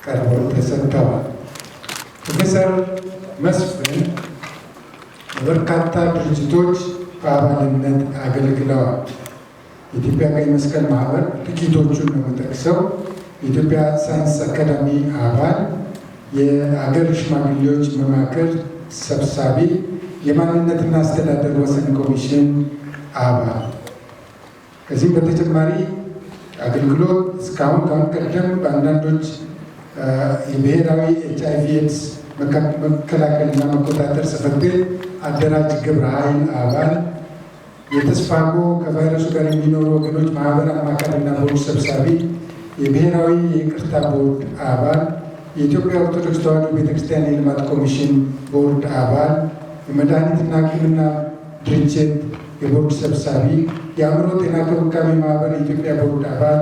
ቀርበው ተሰጥተዋል። ፕሮፌሰር መስፍን በበርካታ ድርጅቶች በአባልነት አገልግለዋል። የኢትዮጵያ ቀይ መስቀል ማህበር ጥቂቶቹን ነው የምጠቅሰው። የኢትዮጵያ ሳይንስ አካዳሚ አባል፣ የአገር ሽማግሌዎች መማክር ሰብሳቢ፣ የማንነትና አስተዳደር ወሰን ኮሚሽን አባል። ከዚህም በተጨማሪ አገልግሎት እስካሁን ከአሁን ቀደም በአንዳንዶች የብሔራዊ HIV ኤድስ መከላከልና መቆጣጠር ጽሕፈት ቤት አደራጅ ግብረ ኃይል አባል፣ የተስፋጎ ከቫይረሱ ጋር የሚኖሩ ወገኖች ማህበር አማካሪና ቦርድ ሰብሳቢ፣ የብሔራዊ የይቅርታ ቦርድ አባል፣ የኢትዮጵያ ኦርቶዶክስ ተዋሕዶ ቤተክርስቲያን የልማት ኮሚሽን ቦርድ አባል፣ የመድኃኒትና ሕክምና ድርጅት የቦርድ ሰብሳቢ፣ የአእምሮ ጤና ክብካቤ ማህበር የኢትዮጵያ ቦርድ አባል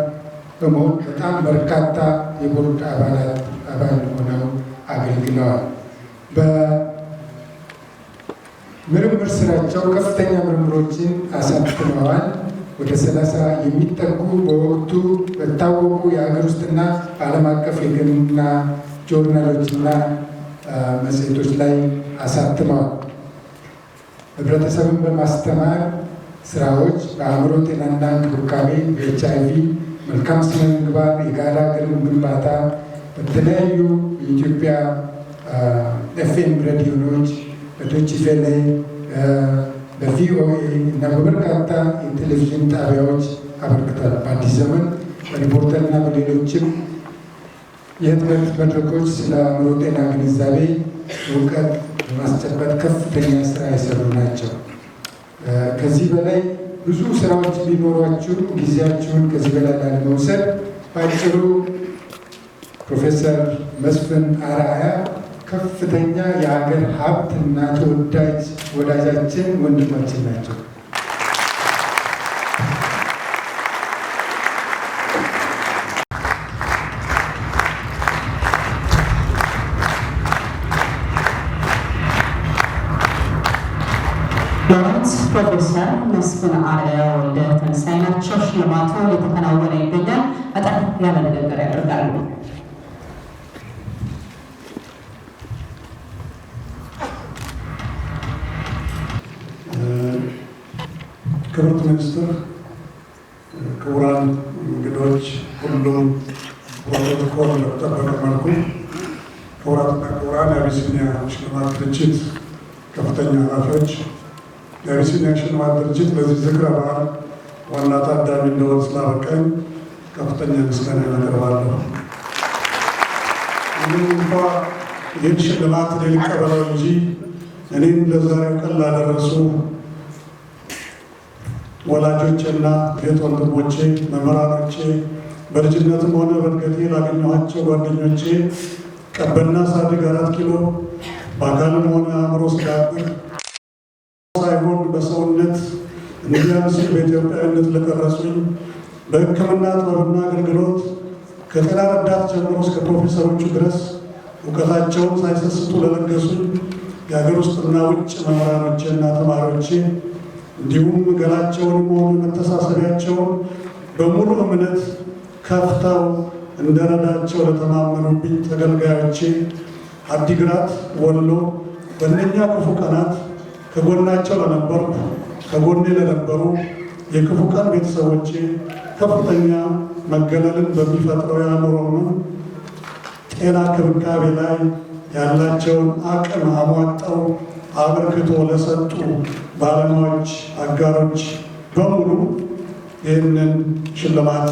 በመሆን በጣም በርካታ የቦርድ አባል ሆነው አገልግለዋል። በምርምር ስራቸው ከፍተኛ ምርምሮችን አሳትመዋል። ወደ 30 የሚጠጉ በወቅቱ በታወቁ የሀገር ውስጥና ዓለም አቀፍ የሕክምና ጆርናሎችና መጽሔቶች ላይ አሳትመዋል። ህብረተሰብን በማስተማር ስራዎች በአእምሮ ጤናና እንክብካቤ፣ በኤችአይቪ፣ መልካም ስነ ምግባር፣ የጋራ ሀገር ግንባታ በተለያዩ የኢትዮጵያ ኤፍኤም ሬዲዮኖች፣ በዶይቼ ቬለ፣ በቪኦኤ እና በበርካታ የቴሌቪዥን ጣቢያዎች አበርክቷል። በአዲስ ዘመን በሪፖርተር እና በሌሎችም የህትመት መድረኮች ስለ አእምሮ ጤና ግንዛቤ እውቀት በማስጨበጥ ከፍተኛ ስራ የሰሩ ናቸው። ከዚህ በላይ ብዙ ስራዎች ቢኖሯችሁ ጊዜያችሁን ከዚህ በላይ ላለመውሰድ በአጭሩ ፕሮፌሰር መስፍን አርአያ ከፍተኛ የሀገር ሀብትና ተወዳጅ ወዳጃችን ወንድማችን ናቸው። የሆኑት ፕሮፌሰር መስፍን አርአያ ወልደ ተንሳይ ናቸው። ሽልማቱ እየተከናወነ ይገኛል። አጠር ያለ ንግግር ያደርጋሉ። ክብርት ሚኒስትር፣ ክቡራን እንግዶች፣ ሁሉም ፕሮቶኮል በተጠበቀ መልኩ ክቡራትና ክቡራን የአቢሲኒያ ሽልማት ድርጅት ከፍተኛ ኃላፊዎች፣ የአቢሲኒያ ሽልማት ድርጅት ለዚህ ዝክረ በዓል ዋና ታዳሚ እንደሆን ስላበቃኝ ከፍተኛ ምስጋና አቀርባለሁ። ምንም እንኳ ይህን ሽልማት እኔ ልቀበለው እንጂ እኔም ለዛሬው ቀን ላደረሱ ወላጆችና እህት ወንድሞቼ፣ መምህራኖቼ፣ በልጅነትም ሆነ በእድገቴ ላገኘኋቸው ጓደኞቼ ቀበና ሳድግ 4 ኪሎ በአካልም ሆነ አእምሮ ስዳብር ሳይሆን በሰውነት እንዲያም ሲል በኢትዮጵያዊነት ለቀረጹኝ በሕክምና ጥበብና አገልግሎት ከጤና ረዳት ጀምሮ እስከ ፕሮፌሰሮቹ ድረስ እውቀታቸውን ሳይሰስቱ ለለገሱኝ የሀገር ውስጥና ውጭ መምህራኖቼና ተማሪዎቼ እንዲሁም ገላቸውንም ሆነ መተሳሰቢያቸውን በሙሉ እምነት ከፍተው እንደረዳቸው ለተማመኑብኝ ተገልጋዮቼ፣ አዲግራት፣ ወሎ በእነኛ ክፉ ቀናት ከጎናቸው ለነበርኩ ከጎኔ ለነበሩ የክፉ ቀን ቤተሰቦቼ ከፍተኛ መገለልን በሚፈጥረው የአእምሮ ጤና ክብካቤ ላይ ያላቸውን አቅም አሟጠው አበርክቶ ለሰጡ ባለሙያዎች፣ አጋሮች በሙሉ ይህንን ሽልማት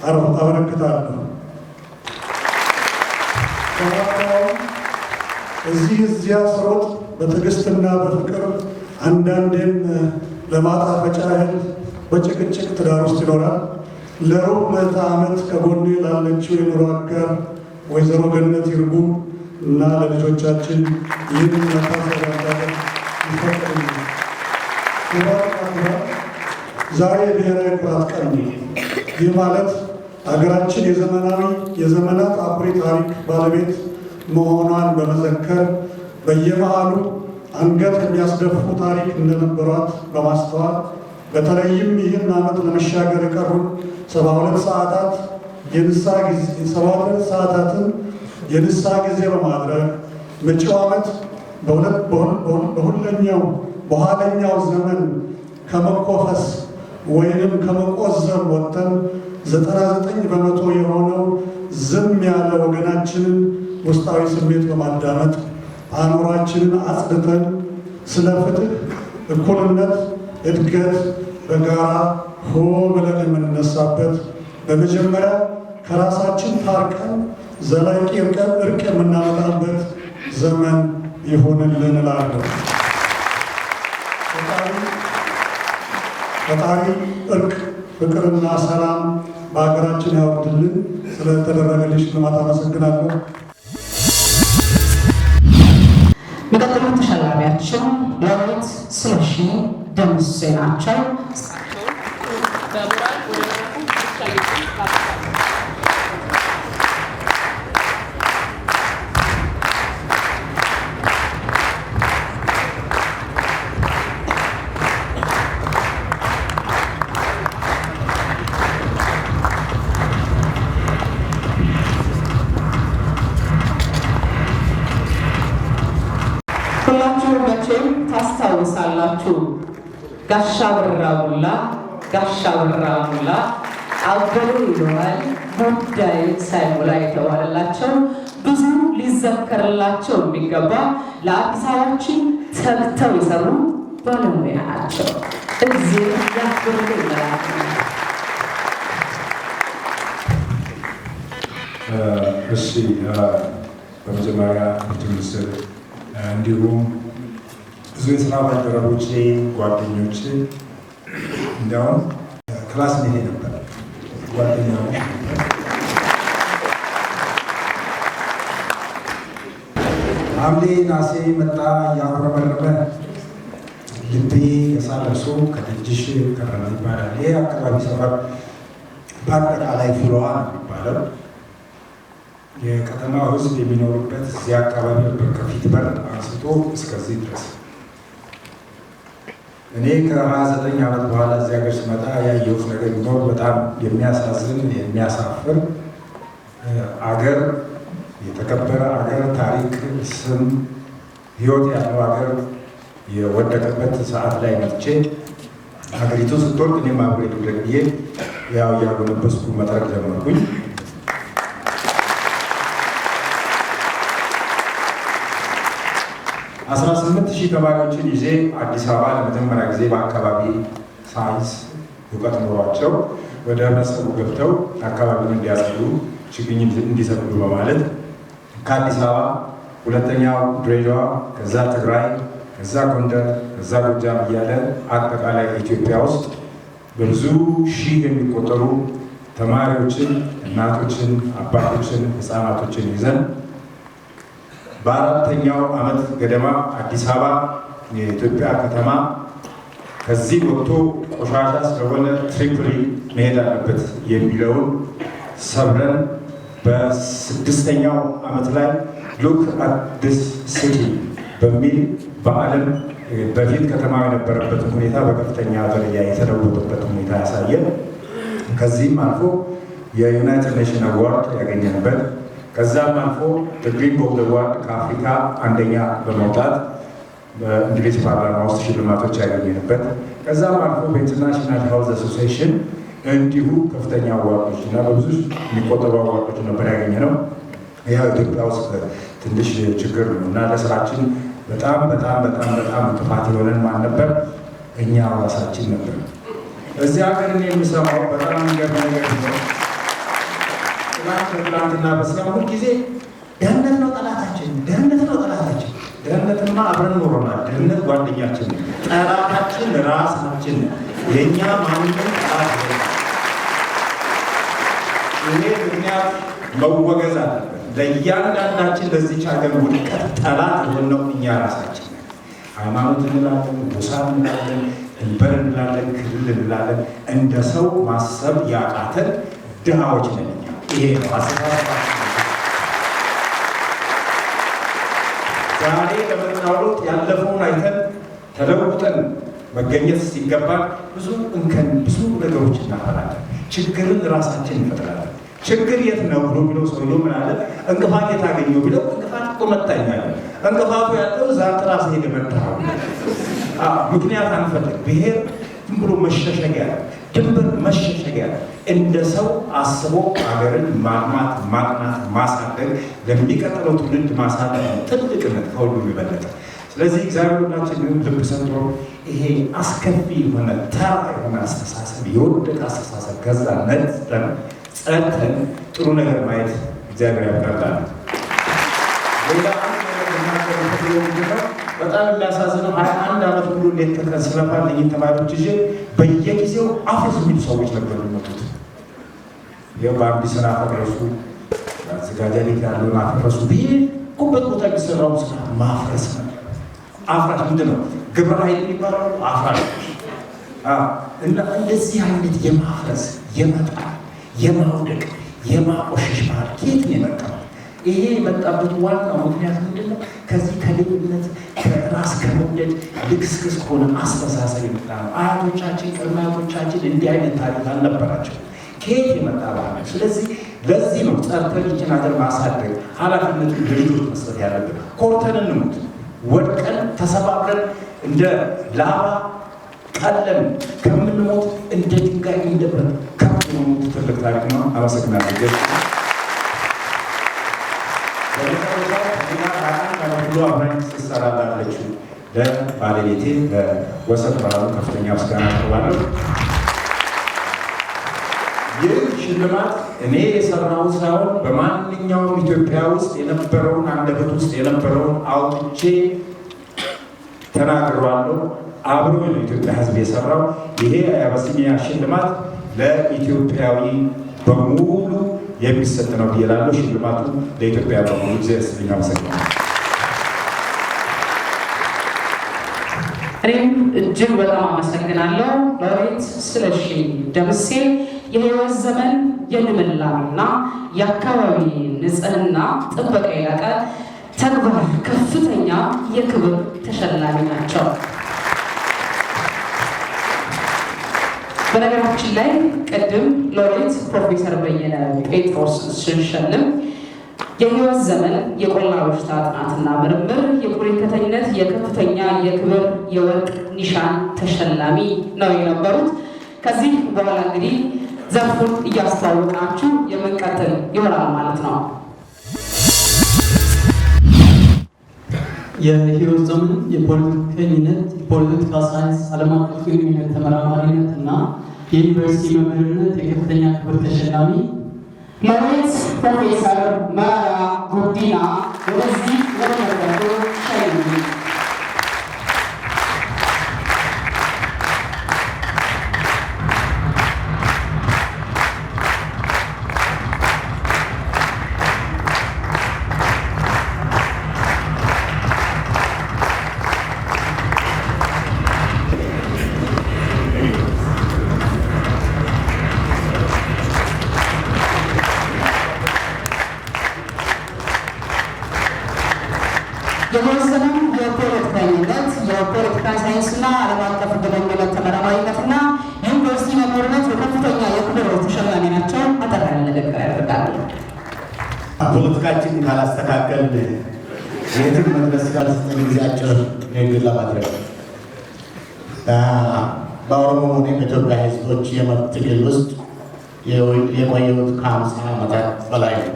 አበረክታለሁ። እዚያ ስሮጥ በትዕግስትና በፍቅር አንዳንዴም ለማጣፈጫ ያህል በጭቅጭቅ ትዳር ውስጥ ይኖራል። ለሩብ ምዕተ ዓመት ከጎኔ ላለችው የኑሮ አጋር ወይዘሮ ገነት ይርጉ እና ለልጆቻችን ይህንን መታሰቢያ እንዳደርግ ይፈቀድልኝ። ዛሬ ብሔራዊ ኩራት ቀን ነው። ይህ ማለት ሀገራችን የዘመናት አኩሪ ታሪክ ባለቤት መሆኗን በመዘከር በየመሃሉ አንገት የሚያስደፉ ታሪክ እንደነበሯት በማስተዋል በተለይም ይህን ዓመት ለመሻገር የቀሩን 72 ሰዓታትን የንስሐ ጊዜ በማድረግ መጪው ዓመት በኋለኛው ዘመን ከመኮፈስ ወይንም ከመቆዘም ወጥተን 99 በመቶ የሆነው ዝም ያለ ወገናችንን ውስጣዊ ስሜት በማዳመጥ አእምሯችንን አጽድተን ስለ ፍትህ፣ እኩልነት፣ እድገት በጋራ ሆ ብለን የምንነሳበት በመጀመሪያ ከራሳችን ታርቀን ዘላቂ እርቅ የምናመጣበት ዘመን ይሁንልን እላለሁ። ፈጣሪ እርቅ፣ ፍቅርና ሰላም በሀገራችን ያወርድልን። ስለተደረገልኝ ሽልማት አመሰግናለሁ። የሚቀጥሉት ተሸላሚያችን ሎሬት ስለሺ ደምሴ ናቸው። ሁላችሁም መቼም ታስታውሳላችሁ። ጋሻ ብራ ሙላ አበሉ ይለዋል ጉዳይ ሳይሞላ የተባለላቸው ብዙ ሊዘከርላቸው የሚገባ ለአዲስ አበባችን ተግተው የሰሩ ባለሙያ ናቸው። እዚህ ያክብሩ ይመላል። እሺ፣ በመጀመሪያ ሚኒስትር እንዲሁም ብዙ የስራ ባልደረቦቼ፣ ጓደኞቼ እንዲያውም ክላስ ሜቴ ነበር ጓደኛ ሐምሌ ነሐሴ መጣ እያጉረመረመ ልቤ የሳለብሶ ከደጅሽ ከረመ ይባላል። ይሄ አካባቢ ሰፈር በአጠቃላይ ፍሎሃ ነው የሚባለው። የከተማው ሕዝብ የሚኖሩበት እዚህ አካባቢ ነበር፣ ከፊት በር አንስቶ እስከዚህ ድረስ። እኔ ከ29 ዓመት በኋላ እዚህ ሀገር ስመጣ ያየሁት ነገር ቢኖር በጣም የሚያሳዝን የሚያሳፍር አገር፣ የተከበረ አገር፣ ታሪክ፣ ስም፣ ህይወት ያለው አገር የወደቀበት ሰዓት ላይ መጥቼ ሀገሪቱ ስትወርቅ እኔም አብሬ ልውደቅ ብዬ ያው እያጎነበስኩ መጥረቅ ጀመርኩኝ። 18,000 ተማሪዎችን ይዤ አዲስ አበባ ለመጀመሪያ ጊዜ በአካባቢ ሳይንስ እውቀት ኖሯቸው ወደ ህብረተሰቡ ገብተው አካባቢውን እንዲያጸዱ ችግኝ እንዲሰቅሉ በማለት ከአዲስ አበባ ሁለተኛው ድሬዳዋ፣ ከዛ ትግራይ፣ ከዛ ጎንደር፣ ከዛ ጎጃም እያለ አጠቃላይ ኢትዮጵያ ውስጥ በብዙ ሺህ የሚቆጠሩ ተማሪዎችን፣ እናቶችን፣ አባቶችን፣ ህፃናቶችን ይዘን በአራተኛው ዓመት ገደማ አዲስ አበባ የኢትዮጵያ ከተማ ከዚህ ወጥቶ ቆሻሻ ስለሆነ ትሪፕሊ መሄድ አለበት የሚለውን ሰብረን በ6ኛው ዓመት ላይ ሉክ አት ዲስ ሲቲ በሚል በዓለም በፊት ከተማ የነበረበትን ሁኔታ በከፍተኛ ደረጃ የተለወጠበት ሁኔታ ያሳየን። ከዚህም አልፎ የዩናይትድ ኔሽን አዋርድ ያገኘንበት፣ ከዛም አልፎ ግሪን ጎልድ አዋርድ ከአፍሪካ አንደኛ በመውጣት በእንግሊዝ ፓርላማ ውስጥ ሽልማቶች ያገኘንበት፣ ከዛም አልፎ በኢንተርናሽናል ሄልዝ አሶሲዬሽን እንዲሁ ከፍተኛ አዋርዶች እና በብዙ የሚቆጠሩ አዋርዶች ነበር ያገኘነው። ያው ኢትዮጵያ ውስጥ ትንሽ ችግር ነው እና ለስራችን በጣም እንቅፋት የሆነን ማን ነበር? እኛ ራሳችን ነበር። እዚህ ሀገር እኔ የምሰማው በጣም የሚገርም ነገር ነው። ትናንትና በስላም ሁል ጊዜ ደህንነት ነው ጠላታችን፣ ደህንነት ነው ጠላታችን። ደህንነትማ አብረን ኖረናል። ደህንነት ጓደኛችን፣ ጠላታችን ራሳችን። የእኛ ማንነት ጠላት ይሄ ምክንያት መወገዝ አለበት። ለእያንዳንዳችን ለዚች ሀገር ውድቀት ጠላት የሆነው እኛ ራሳችን። ሃይማኖት እንላለን፣ ጎሳ እንላለን፣ ድንበር እንላለን፣ ክልል እንላለን። እንደ ሰው ማሰብ ያቃተን ድሃዎች ነን እኛ። ይሄ ነው አስተሳሰባችን። ዛሬ ለምናውሉት ያለፈውን አይተን ተለውጠን መገኘት ሲገባል ብዙ እንከን ብዙ ነገሮች እናፈራለን። ችግርን ራሳችን እንፈጥራለን። ችግር የት ነው ብሎ ቢለው ሰውየው ምን አለ? እንቅፋት የት አገኘው ቢለው እንቅፋት እኮ መታኛለ። እንቅፋቱ ያለው ዛት ራስ ሄደ መታው። ምክንያት አንፈልግ። ብሔር ዝም ብሎ መሸሸጊያ፣ ድንበር መሸሸጊያ። እንደ ሰው አስቦ ሀገርን ማልማት፣ ማቅናት፣ ማሳደግ፣ ለሚቀጥለው ትውልድ ማሳደግ ትልቅነት ከሁሉ የበለጠ። ስለዚህ እግዚአብሔር ሁላችንን ልብ ሰጥቶ ይሄ አስከፊ የሆነ ተራ የሆነ አስተሳሰብ፣ የወደቀ አስተሳሰብ ከዛ ነጥተን ጸድተን ጥሩ ነገር ማየት እግዚአብሔር ያበረታል። ሌላ በጣም የሚያሳዝነው 21 ዓመት ሙሉ ሌት ተቀን ስለፋ እነኝህ ተማሪዎች ይዤ በየጊዜው አፍርስ የሚሉ ሰዎች ነበሩ የሚመጡት። ይኸው በአንድ ስራ አፈረሱ፣ ማዘጋጃ ቤት ያለውን አፈረሱ። በሄድኩበት ቦታ የሚሰራው ስራ ማፍረስ ነው። አፍራሽ ምንድን ነው? ግብረ ኃይል የሚባለው አፍራሽ እና እንደዚህ አይነት የማፍረስ የመጣል የማውደቅ የማቆሸሽ ባህል ከየት ነው የመጣው? ይሄ የመጣበት ዋናው ምክንያት ምንድን ነው? ከዚህ ከልዩነት ከራስ ከመውደድ ልክስክስ ከሆነ አስተሳሰብ የመጣ ነው። አያቶቻችን ቅድመ አያቶቻችን እንዲህ አይነት ታሪክ አልነበራቸው። ከየት የመጣ ባህል ነው? ስለዚህ ለዚህ ነው ጸርተን ይችን ሀገር ማሳደግ ኃላፊነቱን ለልጆች መስጠት ያለብን። ኮርተን እንሙት፣ ወድቀን ተሰባብረን እንደ ላባ ቀለን ከምንሞት እንደ ድንጋይ እንደ ብረት ከፍ መሞት ትልቅ ታሪክ ነው። አመሰግናለሁ። ሁሉ አብራኝ ስትሰራ ላለችው ለባለቤቴ ለወሰን ብርሃኑ ከፍተኛ ምስጋና አቀርባለሁ። ይህ ሽልማት እኔ የሰራሁት ሳይሆን በማንኛውም ኢትዮጵያ ውስጥ የነበረውን አንደበት ውስጥ የነበረውን አውጥቼ ተናግሬዋለሁ። አብሮ ነው የኢትዮጵያ ሕዝብ የሰራው። ይሄ የአቢሲኒያ ሽልማት ለኢትዮጵያዊ በሙሉ የሚሰጥ ነው ብዬ እላለሁ። ሽልማቱ ለኢትዮጵያ በሙሉ ጊዜ ስልኛ መሰግናለሁ። እኔም እጅግ በጣም አመሰግናለሁ። ሎሬት ስለሺ ደምሴ የህይወት ዘመን የልምላሜና የአካባቢ ንጽህና ጥበቃ የላቀ ተግባር ከፍተኛ የክብር ተሸላሚ ናቸው። በነገራችን ላይ ቅድም ሎሬት ፕሮፌሰር በየነ ጴጥሮስ ስንሸልም የህይወት ዘመን የቆላ በሽታ ጥናትና ምርምር የፖለቲከኝነት የከፍተኛ የክብር የወርቅ ኒሻን ተሸላሚ ነው የነበሩት። ከዚህ በኋላ እንግዲህ ዘርፉን እያስተዋወቃችሁ የምንቀጥል ይሆናል ማለት ነው። የህይወት ዘመን የፖለቲከኝነት የፖለቲካ ሳይንስ ዓለም አቀፍ ግንኙነት ተመራማሪነት እና የዩኒቨርሲቲ መምህርነት የከፍተኛ ክብር ተሸላሚ ሎሬት ፕሮፌሰር መረራ ጉዲና ወደዚህ ወደ መድረኩ ሸኙ። የወሰነው የፖለቲከኝነት የፖለቲካ ሳይንስና ዓለም አቀፍ ግንኙነት ተመራማሪነትና ዩኒቨርሲቲ መምህርነት የከፍተኛ የክብር ተሸላሚ ናቸው። አጠር ያለ ንግግር ያደርጋሉ። ፖለቲካችን ካላስተካከል የትም መድረስ ካልሰጠን ጊዜ አጭር ንግግር ለማድረግ በኦሮሞ ሆነ በኢትዮጵያ ሕዝቦች የመብት ትግል ውስጥ የቆየሁት ከ50 ዓመታት በላይ ነው።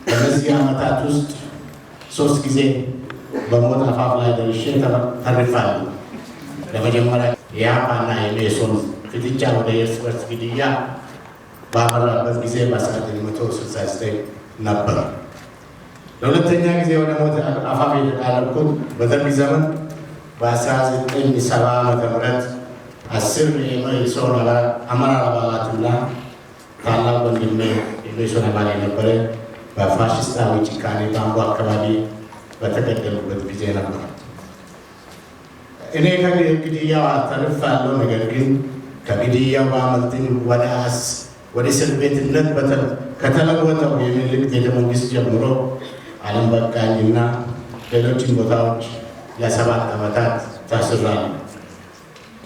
በእነዚህ ዓመታት ውስጥ 3 ጊዜ በሞት አፋፍ ላይ ደርሼ ተርፌያለሁ። ለመጀመሪያ የኢህአፓና የመኢሶን ፍጥጫ ወደ እርስ በርስ ግድያ ባመራበት ጊዜ በ1969 ነበር። ለሁለተኛ ጊዜ ወደ ሞት አፋፍ የተቃረብኩት በደርግ ዘመን በ1970 ዓ.ም 10 የመኢሶን አመራር አባላትና ታላቅ ወንድሜ የመኢሶን አባል የነበረ በፋሽስታዊ ጭካኔ በአምቦ አካባቢ በተገደሉበት ጊዜ ነበር። እኔ ከግድያው ተርፌያለሁ። ነገር ግን ከግድያው በአመልጥም ወደ እስር ቤትነት ከተለወጠው የሚኒልክ ቤተ መንግስት ጀምሮ ዓለም በቃኝና ሌሎችን ቦታዎች ለ7 ዓመታት ታስሬያለሁ።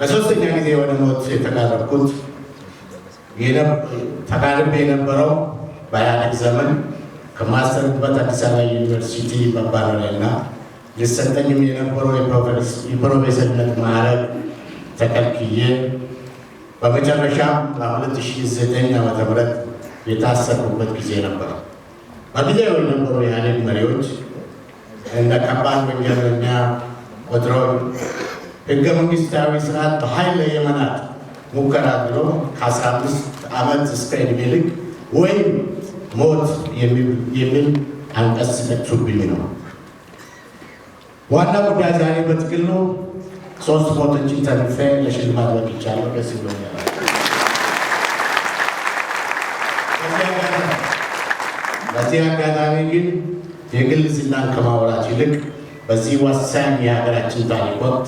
ለሶስተኛ ጊዜ ወደ ሞት የተቃረብኩት ተቃርቤ የነበረው በኢህአዴግ ዘመን ከማስተርበት አዲስ አበባ ዩኒቨርሲቲ መባረሪያና ሊሰጠኝም የነበረው የፕሮፌሰርነት ማዕረግ ተከልክዬ በመጨረሻም በ2009 ዓ.ም የታሰርኩበት ጊዜ ነበር። በጊዜው የነበሩ የኢህአዴግ መሪዎች እንደ ከባድ ወንጀለኛ ቆጥረው ህገ መንግስታዊ ስርዓት በኃይል የመናድ ሙከራ ብሎ ከ15 ዓመት እስከ ዕድሜ ልክ ወይም ሞት የሚል አንቀጽ ሲጠቅሱብኝ ነው። ዋና ጉዳይ ዛሬ በጥቅሉ 3 ሞቶችን ተርፌ ለሽልማት በቅቻለሁ። ደስ ብሎኛል። በዚህ አጋጣሚ ግን የግል ዝናን ከማውራት ይልቅ በዚህ ወሳኝ የሀገራችን ታሪክ ወቅት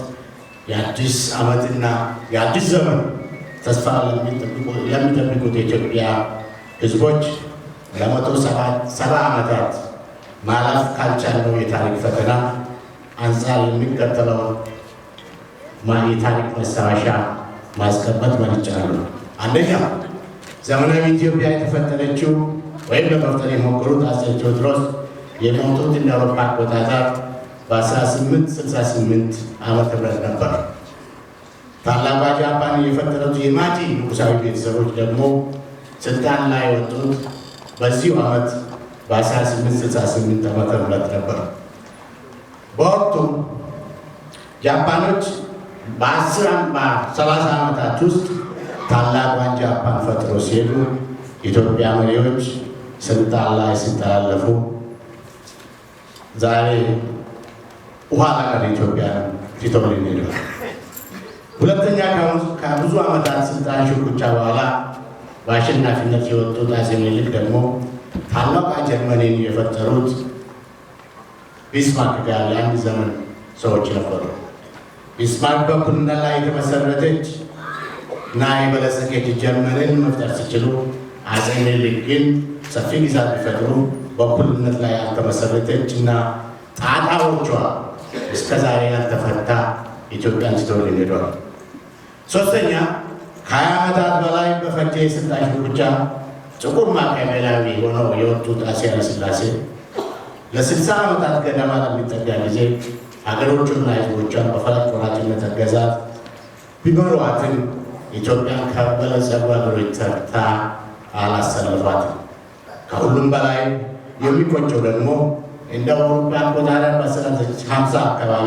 የአዲስ ዓመትና የአዲስ ዘመን ተስፋ ለሚጠብቁት የኢትዮጵያ ህዝቦች ለ170 ዓመታት ማለፍ ካልቻልነው የታሪክ ፈተና አንጻር የሚቀጥለውን የታሪክ ማስታወሻ ማስቀመጥ መርጫለሁ። አንደኛ፣ ዘመናዊ ኢትዮጵያ የተፈጠረችው ወይም ለመፍጠር የሞከሩት አፄ ቴዎድሮስ የሞቱት እንደ አውሮፓ አቆጣጠር በ1868 ዓመተ ምህረት ነበር። ታላቋ ጃፓን የፈጠሩት የማጂ ንጉሳዊ ቤተሰቦች ደግሞ ስልጣን ላይ የወጡት በዚሁ ዓመት በ1868 ዓመተ ምህረት ነበር። በወቅቱ ጃፓኖች በ30 ዓመታት ውስጥ ታላቋን ጃፓን ፈጥሮ ሲሄዱ የኢትዮጵያ መሪዎች ስልጣን ላይ ሲተላለፉ ዛሬ ኋላ ቀር ኢትዮጵያ ፊቶልን ሄደዋል። ሁለተኛ፣ ከብዙ ዓመታት ስልጣን ሽኩቻ በኋላ በአሸናፊነት የወጡት አፄ ምኒልክ ደግሞ ታላቋ ጀርመንን የፈጠሩት ቢስማርክ ጋር የአንድ ዘመን ሰዎች ነበሩ። ቢስማርክ በእኩልነት ላይ የተመሰረተች እና የበለጸገች ጀርመንን መፍጠር ሲችሉ፣ አፄ ምኒልክ ግን ሰፊ ግዛት ቢፈጥሩ በእኩልነት ላይ ያልተመሰረተች እና ጣጣዎቿ እስከ ዛሬ ያልተፈታ ኢትዮጵያን ትተውልን ሄደዋል። ሶስተኛ፣ ከ20 ዓመታት በላይ በፈጀ የስልጣን ሽኩቻ ጥቁር ማዕከላዊ ሆነው የወጡት አፄ ኃይለ ሥላሴ ለ60 ዓመታት ገደማ ለሚጠጋ ጊዜ ሀገሮቹና ሕዝቦቿን በፈላጭ ቆራጭነት አገዛዝ ቢመሯትም ኢትዮጵያን ከበለጸጉ ሀገሮች ተርታ አላሰለፏትም። ከሁሉም በላይ የሚቆጨው ደግሞ እንደ አውሮፓ አቆጣጠር በ1950 አካባቢ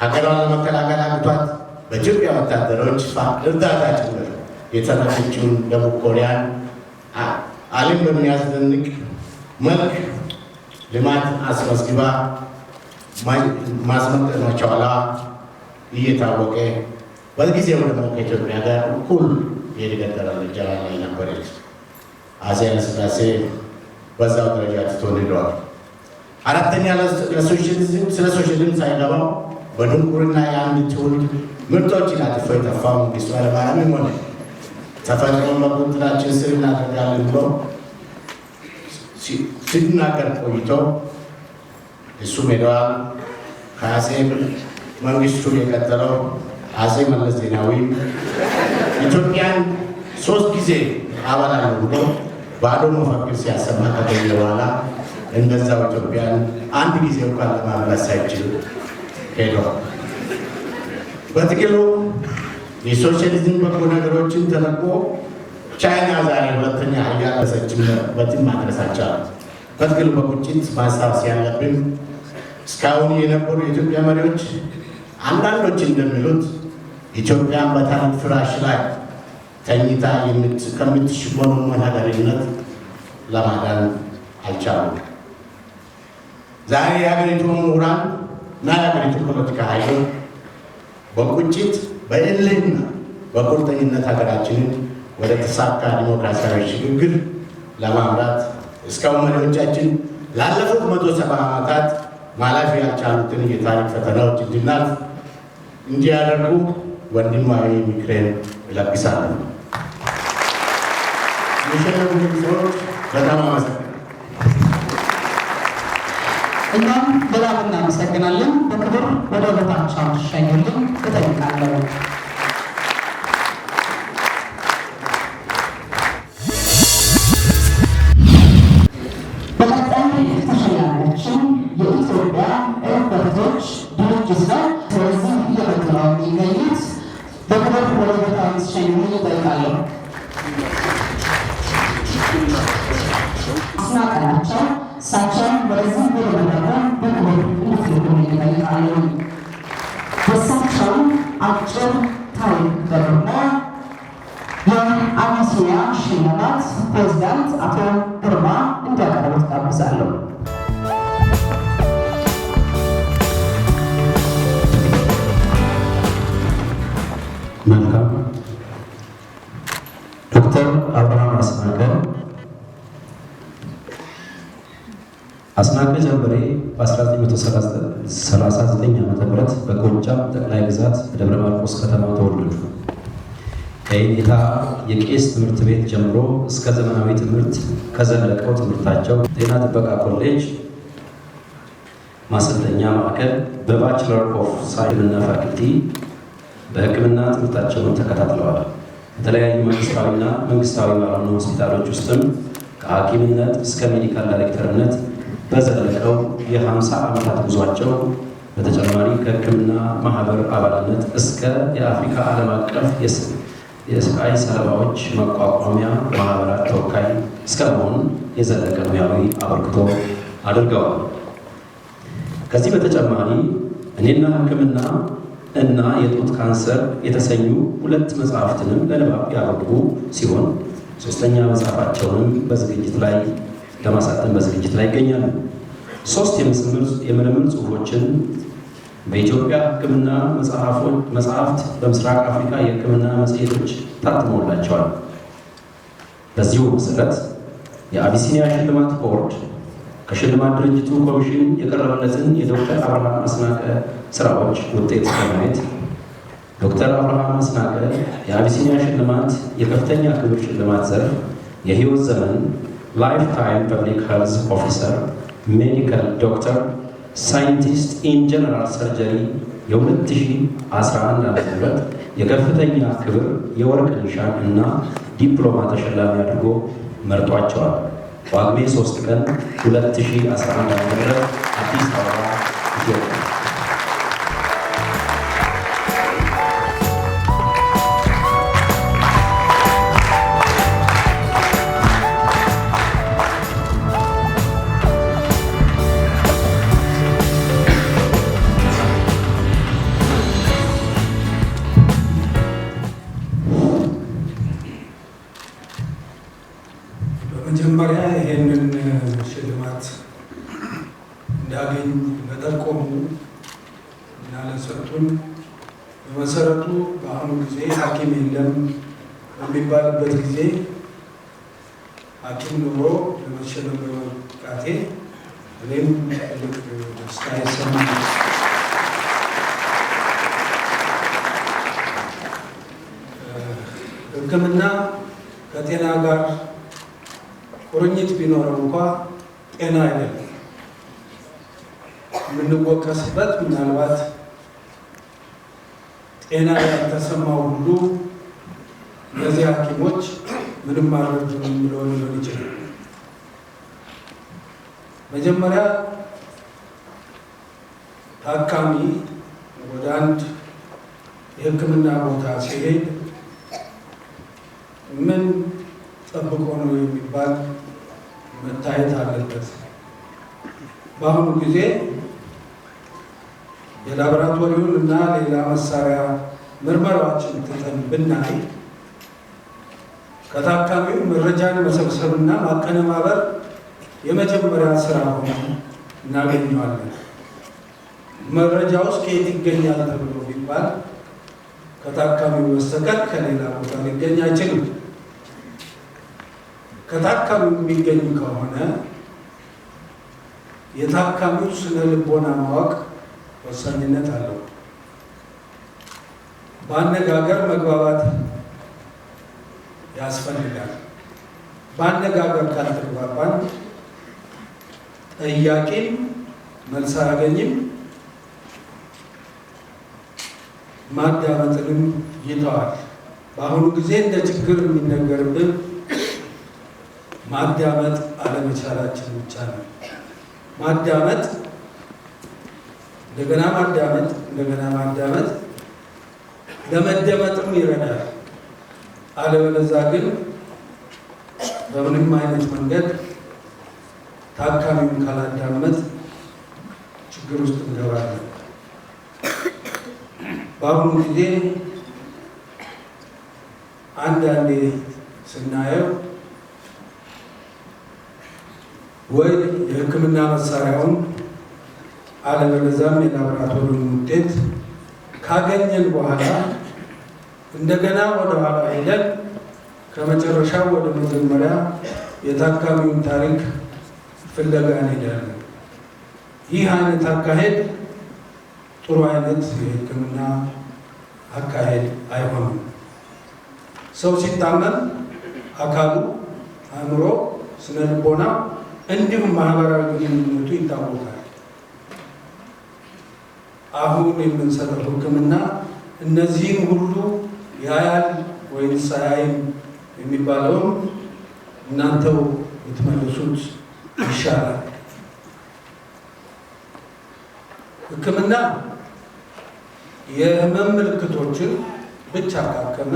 ሀገሯን ለመከላከል አቅቷት በኢትዮጵያ ወታደሮች እርዳታ ጭምር የተረፈችውን ደቡብ ኮሪያን ዓለም በሚያስደንቅ መልክ ልማት አስመዝግባ ማስመጠር መቻሏ እየታወቀ በጊዜው ደግሞ ከኢትዮጵያ ጋር እኩል የእድገት ደረጃ ላይ ነበረች። አፄ ኃይለ ሥላሴ በዛው ደረጃ ትቶን ሄደዋል። አራተኛ ስለ ሶሻሊዝም ሳይገባው በድንቁርና የአንድ ትውልድ ምርቶችን አጥፎ የጠፋው መንግስቱ ኃይለማርያም ሆነ ተፈጥሮን በቁጥጥራችን ስር እናደርጋለን ብሎ ሲናገር ቆይቶ እሱም ሄደዋል። ከአፄ መንግስቱ የቀጠለው አፄ መለስ ዜናዊ ኢትዮጵያን 3 ጊዜ አበላለሁ ብሎ ባዶ መፈክር ሲያሰማ ከቆየ በኋላ እንደዛው ኢትዮጵያን አንድ ጊዜ እንኳን ለማብላት ሳይችል ሄደዋል። በጥቅሉ የሶሻሊዝም በጎ ነገሮችን ተለቆ ቻይና ዛሬ ሁለተኛ እያለሰችበትን ማድረስ አልቻለም። በጥቅሉ በቁጭት ማስታወስ ያለብን እስካሁን የነበሩ የኢትዮጵያ መሪዎች አንዳንዶች እንደሚሉት ኢትዮጵያን በታሪክ ፍራሽ ላይ ተኝታ ከምትሽሞነሞን ሀገርነት ለማዳን አልቻሉም። ዛሬ የሀገሪቱ ምሁራን እና የሀገሪቱ ፖለቲካ ኃይሎች በቁጭት በእልህና በቁርጠኝነት ሀገራችንን ወደ ተሳካ ዲሞክራሲያዊ ሽግግር ለማምራት እስካሁን መሪዎቻችን ላለፉት 170 ዓመታት ማለፍ ያልቻሉትን የታሪክ ፈተናዎች እንድናልፍ እንዲያደርጉ ወንድማዊ ምክሬን እለግሳለሁ። የሸለሙ ሰዎች በጣም አመሰግናለሁ። እኛም በጣም እናመሰግናለን። በክብር ወደ ቦታቸው እንዲሸኙልን እጠይቃለሁ። በቀጣይ ተሸላሚያችን የኢትዮጵያ ኤርፖርቶች ድርጅት ነው። ስለዚህ እየመጡ ነው የሚገኙት። በክብር ወደ ቦታው እንዲሸኙልን እጠይቃለሁ። አስናቀናቸው እሳቸውን ወደዚህ ወደ መድረኩ በክብር እንድትልኩልኝ እጠይቃለሁ። የእሳቸውን አጭር ታሪክ ደግሞ የአቢሲኒያ ሽልማት ፕሬዚዳንት አቶ ግርማ እንዲያቀርቡት ጋብዛለሁ። መልካም። ዶክተር አብርሃም አስናቀ ጀንበሬ በ1939 ዓ.ም በጎጃም ጠቅላይ ግዛት በደብረ ማርቆስ ከተማ ተወለዱ። ከየኔታ የቄስ ትምህርት ቤት ጀምሮ እስከ ዘመናዊ ትምህርት ከዘለቀው ትምህርታቸው ጤና ጥበቃ ኮሌጅ ማሰልጠኛ ማዕከል በባችለር ኦፍ ሳይንስና ፋክልቲ በሕክምና ትምህርታቸውን ተከታትለዋል። በተለያዩ መንግስታዊና መንግስታዊ ባልሆኑ ሆስፒታሎች ውስጥም ከሐኪምነት እስከ ሜዲካል ዳይሬክተርነት በዘለቀው የ50 ዓመታት ጉዟቸው በተጨማሪ ከሕክምና ማህበር አባልነት እስከ የአፍሪካ ዓለም አቀፍ የስቃይ ሰለባዎች መቋቋሚያ ማህበራት ተወካይ እስከ መሆን የዘለቀ ሙያዊ አበርክቶ አድርገዋል። ከዚህ በተጨማሪ እኔና ሕክምና እና የጡት ካንሰር የተሰኙ 2 መጽሐፍትንም ለንባብ ያበቁ ሲሆን 3ኛ መጽሐፋቸውንም በዝግጅት ላይ ለማሳተም በዝግጅት ላይ ይገኛሉ። 3 የምርምር ጽሑፎችን በኢትዮጵያ ሕክምና መጽሐፍት በምስራቅ አፍሪካ የሕክምና መጽሔቶች ታትመውላቸዋል። በዚሁ መሰረት የአቢሲኒያ ሽልማት ቦርድ ከሽልማት ድርጅቱ ኮሚሽን የቀረበለትን የዶክተር አብርሃም አስናቀ ስራዎች ውጤት በማየት ዶክተር አብርሃም አስናቀ የአቢሲኒያ ሽልማት የከፍተኛ ክብር ሽልማት ዘርፍ የህይወት ዘመን ላይፍ ታይም ፐብሊክ ሄልዝ ኦፊሰር ሜዲካል ዶክተር ሳይንቲስት ኢን ጀነራል ሰርጀሪ የ2011 ዓ.ም የከፍተኛ ክብር የወርቅ ኒሻን እና ዲፕሎማ ተሸላሚ አድርጎ መርጧቸዋል። ጳጉሜ 3 ቀን 2011 ዓ.ም አዲስ አበባ ኢትዮጵያ። መጀመሪያ ይሄንን ሽልማት እንዳገኝ ለጠቆሙ እና ለሰጡን በመሰረቱ በአሁኑ ጊዜ ሐኪም የለም በሚባልበት ጊዜ ሐኪም ኑሮ ለመሸለም በመብቃቴ እኔም ትልቅ ደስታ ይሰማኛል። ሕክምና ከጤና ጋር ቁርኝት ቢኖረው እንኳ ጤና አይደለም። የምንወቀስበት ምናልባት ጤና ያልተሰማው ሁሉ እነዚህ ሐኪሞች ምንም አልረዱም ብሎ ሊሆን ይችላል። መጀመሪያ ታካሚ ወደ አንድ የሕክምና ቦታ ሲሄድ ምን ጠብቆ ነው የሚባል መታየት አለበት። በአሁኑ ጊዜ የላቦራቶሪውን እና ሌላ መሳሪያ ምርመራዎችን ትተን ብናይ ከታካሚው መረጃን መሰብሰብና ማቀነባበር የመጀመሪያ ስራ ሆኖ እናገኘዋለን። መረጃ ውስጥ ከየት ይገኛል ተብሎ ቢባል ከታካሚው በስተቀር ከሌላ ቦታ ሊገኝ አይችልም። ከታካሚው የሚገኝ ከሆነ የታካሚው ስነ ልቦና ማወቅ ወሳኝነት አለው። በአነጋገር መግባባት ያስፈልጋል። በአነጋገር ካልተግባባን ጠያቂም መልስ አያገኝም፣ ማዳመጥንም ይተዋል። በአሁኑ ጊዜ እንደ ችግር የሚነገርብን ማዳመጥ አለመቻላችን ብቻ ነው። ማዳመጥ እንደገና ማዳመጥ እንደገና ማዳመጥ ለመደመጥም ይረዳል። አለበለዚያ ግን በምንም አይነት መንገድ ታካሚውን ካላዳመጥ ችግር ውስጥ እንገባለን። በአሁኑ ጊዜ አንዳንዴ ስናየው ወይ የሕክምና መሳሪያውን አለበለዚያም የላቦራቶሪውን ውጤት ካገኘን በኋላ እንደገና ወደ ኋላ ሄደን ከመጨረሻ ወደ መጀመሪያ የታካሚውን ታሪክ ፍለጋ እንሄዳለን። ይህ አይነት አካሄድ ጥሩ አይነት የሕክምና አካሄድ አይሆንም። ሰው ሲታመም አካሉ፣ አእምሮ፣ ስነ ልቦና እንዲሁም ማህበራዊ ግንኙነቱ ይታወቃል። አሁን የምንሰጠው ሕክምና እነዚህን ሁሉ ያያል ወይስ አያይም የሚባለውን እናንተው የትመልሱት ይሻላል። ሕክምና የህመም ምልክቶችን ብቻ ካከመ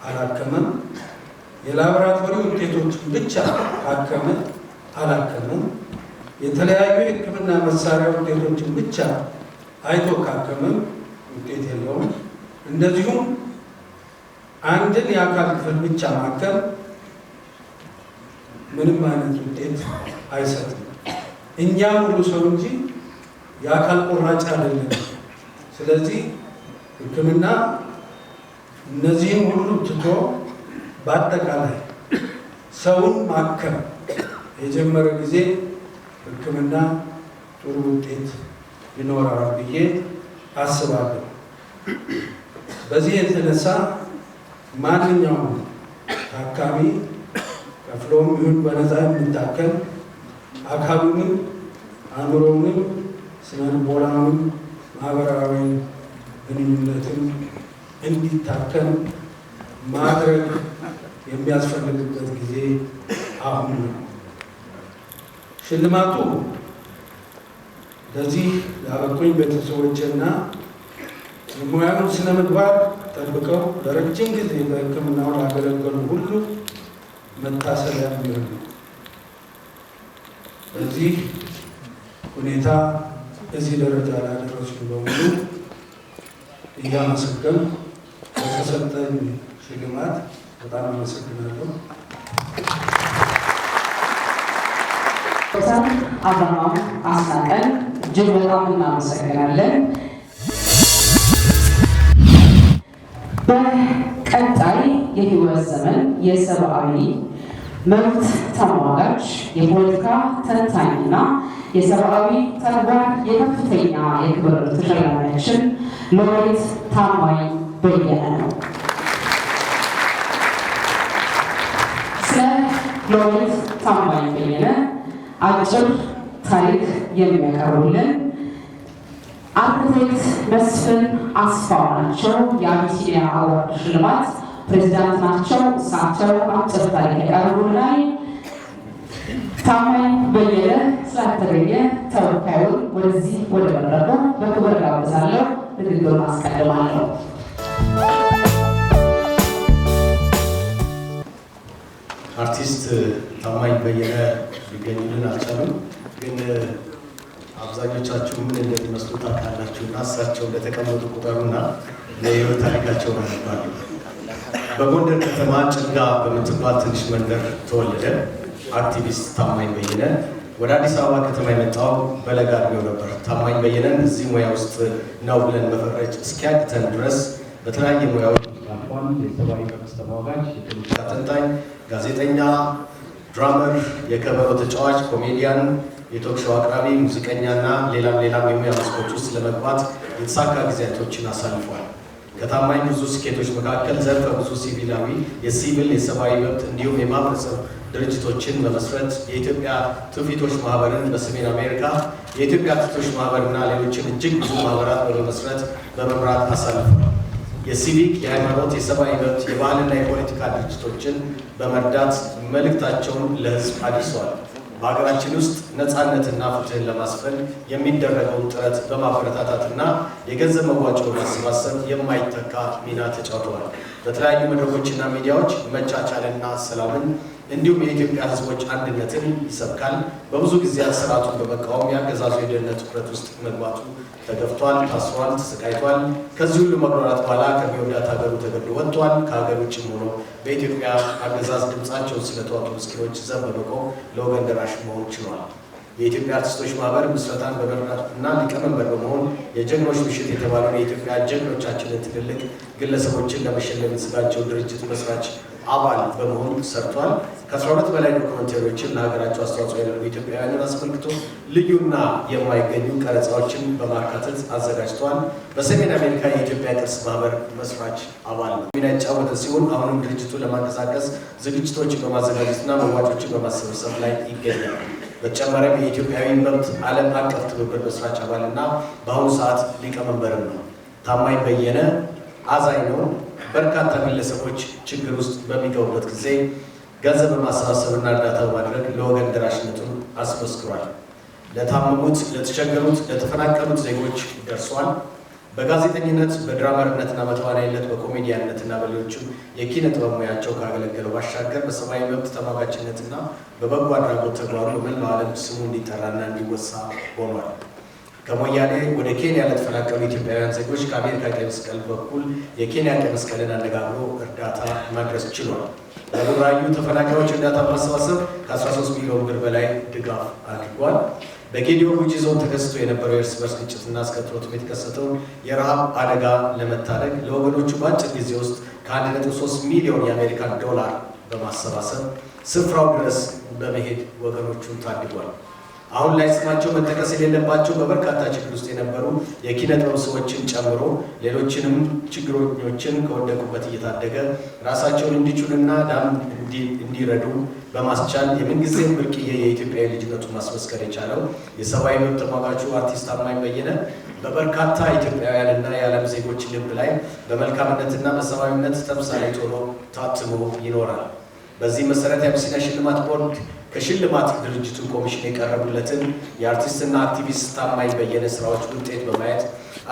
አላከመም፣ የላቦራቶሪ ውጤቶችን ብቻ ካከመ አላከመም፣ የተለያዩ የሕክምና መሳሪያ ውጤቶችን ብቻ አይቶ ካከመም ውጤት የለውም። እንደዚሁም አንድን የአካል ክፍል ብቻ ማከም ምንም አይነት ውጤት አይሰጥም። እኛ ሙሉ ሰው እንጂ የአካል ቁራጭ አይደለም። ስለዚህ ሕክምና እነዚህም ሁሉ ትቶ በአጠቃላይ ሰውን ማከም የጀመረ ጊዜ ሕክምና ጥሩ ውጤት ይኖራል ብዬ አስባለሁ። በዚህ የተነሳ ማንኛውም ታካሚ ከፍሎም ይሁን በነፃ የሚታከም አካሉንም፣ አእምሮውንም፣ ስነ ልቦናውንም፣ ማህበራዊ ግንኙነትን እንዲታከም ማድረግ የሚያስፈልግበት ጊዜ አሁን ነው። ሽልማቱ ለዚህ ያበቁኝ ቤተሰቦችና የሙያውን ስነ ምግባር ጠብቀው ለረጅም ጊዜ በሕክምናው ላገለገሉ ሁሉ መታሰቢያ የሚሆን ነው። በዚህ ሁኔታ እዚህ ደረጃ ላደረሱ በሙሉ እያመሰገን በተሰጠኝ ሽልማት በጣም አመሰግናለሁ። አብርሃም አስናቀን እጅግ በጣም እናመሰግናለን። በቀጣይ የህይወት ዘመን የሰብአዊ መብት ተሟጋች የፖለቲካ ተንታኝና የሰብአዊ ተግባር የከፍተኛ የክብር ተሸላሚያችን ሎሬት ታማኝ በየነ ነው። ስለ ሎሬት ታማኝ በየነ አጭር ታሪክ የሚያቀርቡልን አርክቴክት መስፍን አስፋው ናቸው። የአቢሲኒያ አዋርድ ሽልማት ፕሬዚዳንት ናቸው። እሳቸው አጭር ታሪክ ያቀርቡልናል። ታማኝ በየነ ስላልተገኘ ተወካዩን ወደዚህ ወደ መድረኩ በክብር ጋብዛለሁ። ንግግሩን አስቀድማለሁ። አርቲስት ታማኝ በየነ ሊገኙልን አልቻሉም፣ ግን አብዛኞቻችሁ ምን እንደሚመስሉ ታውቃላችሁ እና እሳቸው እንደተቀመጡ ቁጠሩና ለህይወት ታሪካቸው ያነባሉ። በጎንደር ከተማ ጭልጋ በምትባል ትንሽ መንደር ተወለደ። አክቲቪስት ታማኝ በየነ ወደ አዲስ አበባ ከተማ የመጣው በለጋ እድሜው ነበር። ታማኝ በየነን እዚህ ሙያ ውስጥ ነው ብለን መፈረጅ እስኪያቅተን ድረስ በተለያየ ሙያዎች የሰብአዊ መብት ተሟጋች፣ የፖለቲካ ተንታኝ፣ ጋዜጠኛ፣ ድራመር፣ የከበሮ ተጫዋች፣ ኮሜዲያን፣ የቶክ ሾው አቅራቢ፣ ሙዚቀኛና ሌላም የሙያ መስኮች ውስጥ ለመግባት የተሳካ ጊዜያቶችን አሳልፏል። ከታማኝ ብዙ ስኬቶች መካከል ዘርፈ ብዙ የሲቪል የሰብአዊ መብት እንዲሁም የማህበረሰብ ድርጅቶችን በመስረት የኢትዮጵያ ትውፊቶች ማህበርን በሰሜን አሜሪካ፣ የኢትዮጵያ ትውፊቶች ማህበርና ሌሎችን እጅግ ብዙ ማህበራት በመመስረት በመምራት አሳልፏል። የሲቪክ፣ የሃይማኖት፣ የሰብአዊ መብት፣ የባህልና የፖለቲካ ድርጅቶችን በመርዳት መልእክታቸውን ለህዝብ አድርሰዋል። በሀገራችን ውስጥ ነፃነትና ፍትህን ለማስፈን የሚደረገውን ጥረት በማበረታታትና የገንዘብ መዋጮ በማሰባሰብ የማይተካ ሚና ተጫውተዋል። በተለያዩ መድረኮችና ሚዲያዎች መቻቻልና ሰላምን እንዲሁም የኢትዮጵያ ህዝቦች አንድነትን ይሰብካል። በብዙ ጊዜያት ስርዓቱን በመቃወም የአገዛዙ የደህንነት ትኩረት ውስጥ መግባቱ ተገፍቷል፣ ታስሯል፣ ተሰቃይቷል። ከዚህ ሁሉ መግባራት በኋላ ከሚወዳት ሀገሩ ተገዶ ወጥቷል። ከሀገር ውጭም ሆኖ በኢትዮጵያ አገዛዝ ድምፃቸውን ስለተዋጡ ምስኪኖች ዘብ በመቆም ለወገን ደራሽ መሆን ችሏል። የኢትዮጵያ አርቲስቶች ማህበር ምስረታን በመርዳት እና ሊቀመንበር በመሆን የጀግኖች ምሽት የተባለውን የኢትዮጵያ ጀግኖቻችንን ትልልቅ ግለሰቦችን ለመሸለም የተዘጋጀው ድርጅት መስራች አባል በመሆን ሰርቷል። ከ12 በላይ ዶክመንተሪዎችን ለሀገራቸው አስተዋጽኦ ያደረጉ ኢትዮጵያውያንን አስመልክቶ ልዩና የማይገኙ ቀረጻዎችን በማካተት አዘጋጅተዋል። በሰሜን አሜሪካ የኢትዮጵያ ቅርስ ማህበር መስራች አባል ነው። ሚና የተጫወተ ሲሆን አሁንም ድርጅቱን ለማንቀሳቀስ ዝግጅቶችን በማዘጋጀትና መዋጮችን በማሰባሰብ ላይ ይገኛል። በተጨማሪም የኢትዮጵያዊ መብት ዓለም አቀፍ ትብብር መስራች አባልና በአሁኑ ሰዓት ሊቀመንበርም ነው። ታማኝ በየነ አዛኝ ነው። በርካታ ግለሰቦች ችግር ውስጥ በሚገቡበት ጊዜ ገንዘብ በማሰባሰብና እርዳታ በማድረግ ለወገን ደራሽነቱን አስመስክሯል። ለታመሙት፣ ለተቸገሩት፣ ለተፈናቀሉት ዜጎች ደርሷል። በጋዜጠኝነት፣ በድራመርነትና በተዋናይነት፣ በኮሜዲያነትና በሌሎችም የኪነ ጥበብ ሙያቸው ካገለገለው ባሻገር በሰብአዊ መብት ተሟጋችነትና በበጎ አድራጎት ተግባሩ በመላው ዓለም ስሙ እንዲጠራና እንዲወሳ ሆኗል። ከሞያሌ ወደ ኬንያ ለተፈናቀሉ ኢትዮጵያውያን ዜጎች ከአሜሪካ ቀይ መስቀል በኩል የኬንያ ቀይ መስቀልን አነጋግሮ እርዳታ ማድረስ ችሏል። ለቡራዩ ተፈናቃዮች እርዳታ በማሰባሰብ ከ13 ሚሊዮን ብር በላይ ድጋፍ አድርጓል። በጌዲዮ ጉጂ ዞን ተከስቶ የነበረው የእርስ በርስ ግጭትና አስከትሎት የተከሰተውን የረሃብ አደጋ ለመታደግ ለወገኖቹ በአጭር ጊዜ ውስጥ ከ1.3 ሚሊዮን የአሜሪካን ዶላር በማሰባሰብ ስፍራው ድረስ በመሄድ ወገኖቹን ታድጓል። አሁን ላይ ስማቸው መጠቀስ የሌለባቸው በበርካታ ችግር ውስጥ የነበሩ የኪነ ጥበብ ሰዎችን ጨምሮ ሌሎችንም ችግረኞችን ከወደቁበት እየታደገ ራሳቸውን እንዲችሉና ዳም እንዲረዱ በማስቻል የምንጊዜም ብርቅዬ የኢትዮጵያዊ ልጅነቱን ማስመስከር የቻለው የሰብአዊ መብት ተሟጋቹ አርቲስት ታማኝ በየነ በበርካታ ኢትዮጵያውያንና የዓለም ዜጎች ልብ ላይ በመልካምነትና በሰብአዊነት ተምሳሌት ሆኖ ታትሞ ይኖራል። በዚህ መሰረት የአቢሲኒያ ሽልማት ቦርድ ከሽልማት ድርጅቱ ኮሚሽን የቀረቡለትን የአርቲስትና አክቲቪስት ታማኝ በየነ ስራዎች ውጤት በማየት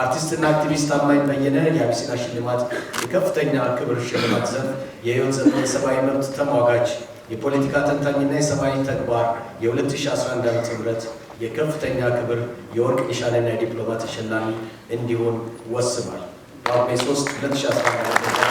አርቲስትና አክቲቪስት ታማኝ በየነ የአቢሲኒያ ሽልማት የከፍተኛ ክብር ሽልማት ዘርፍ የህይወት ዘመን ሰብአዊ መብት ተሟጋች የፖለቲካ ተንታኝና የሰብአዊ ተግባር የ2011 ዓ.ም የከፍተኛ ክብር የወርቅ ኒሻንና የዲፕሎማ ተሸላሚ እንዲሆን ወስኗል። ጳጉሜ 3 2011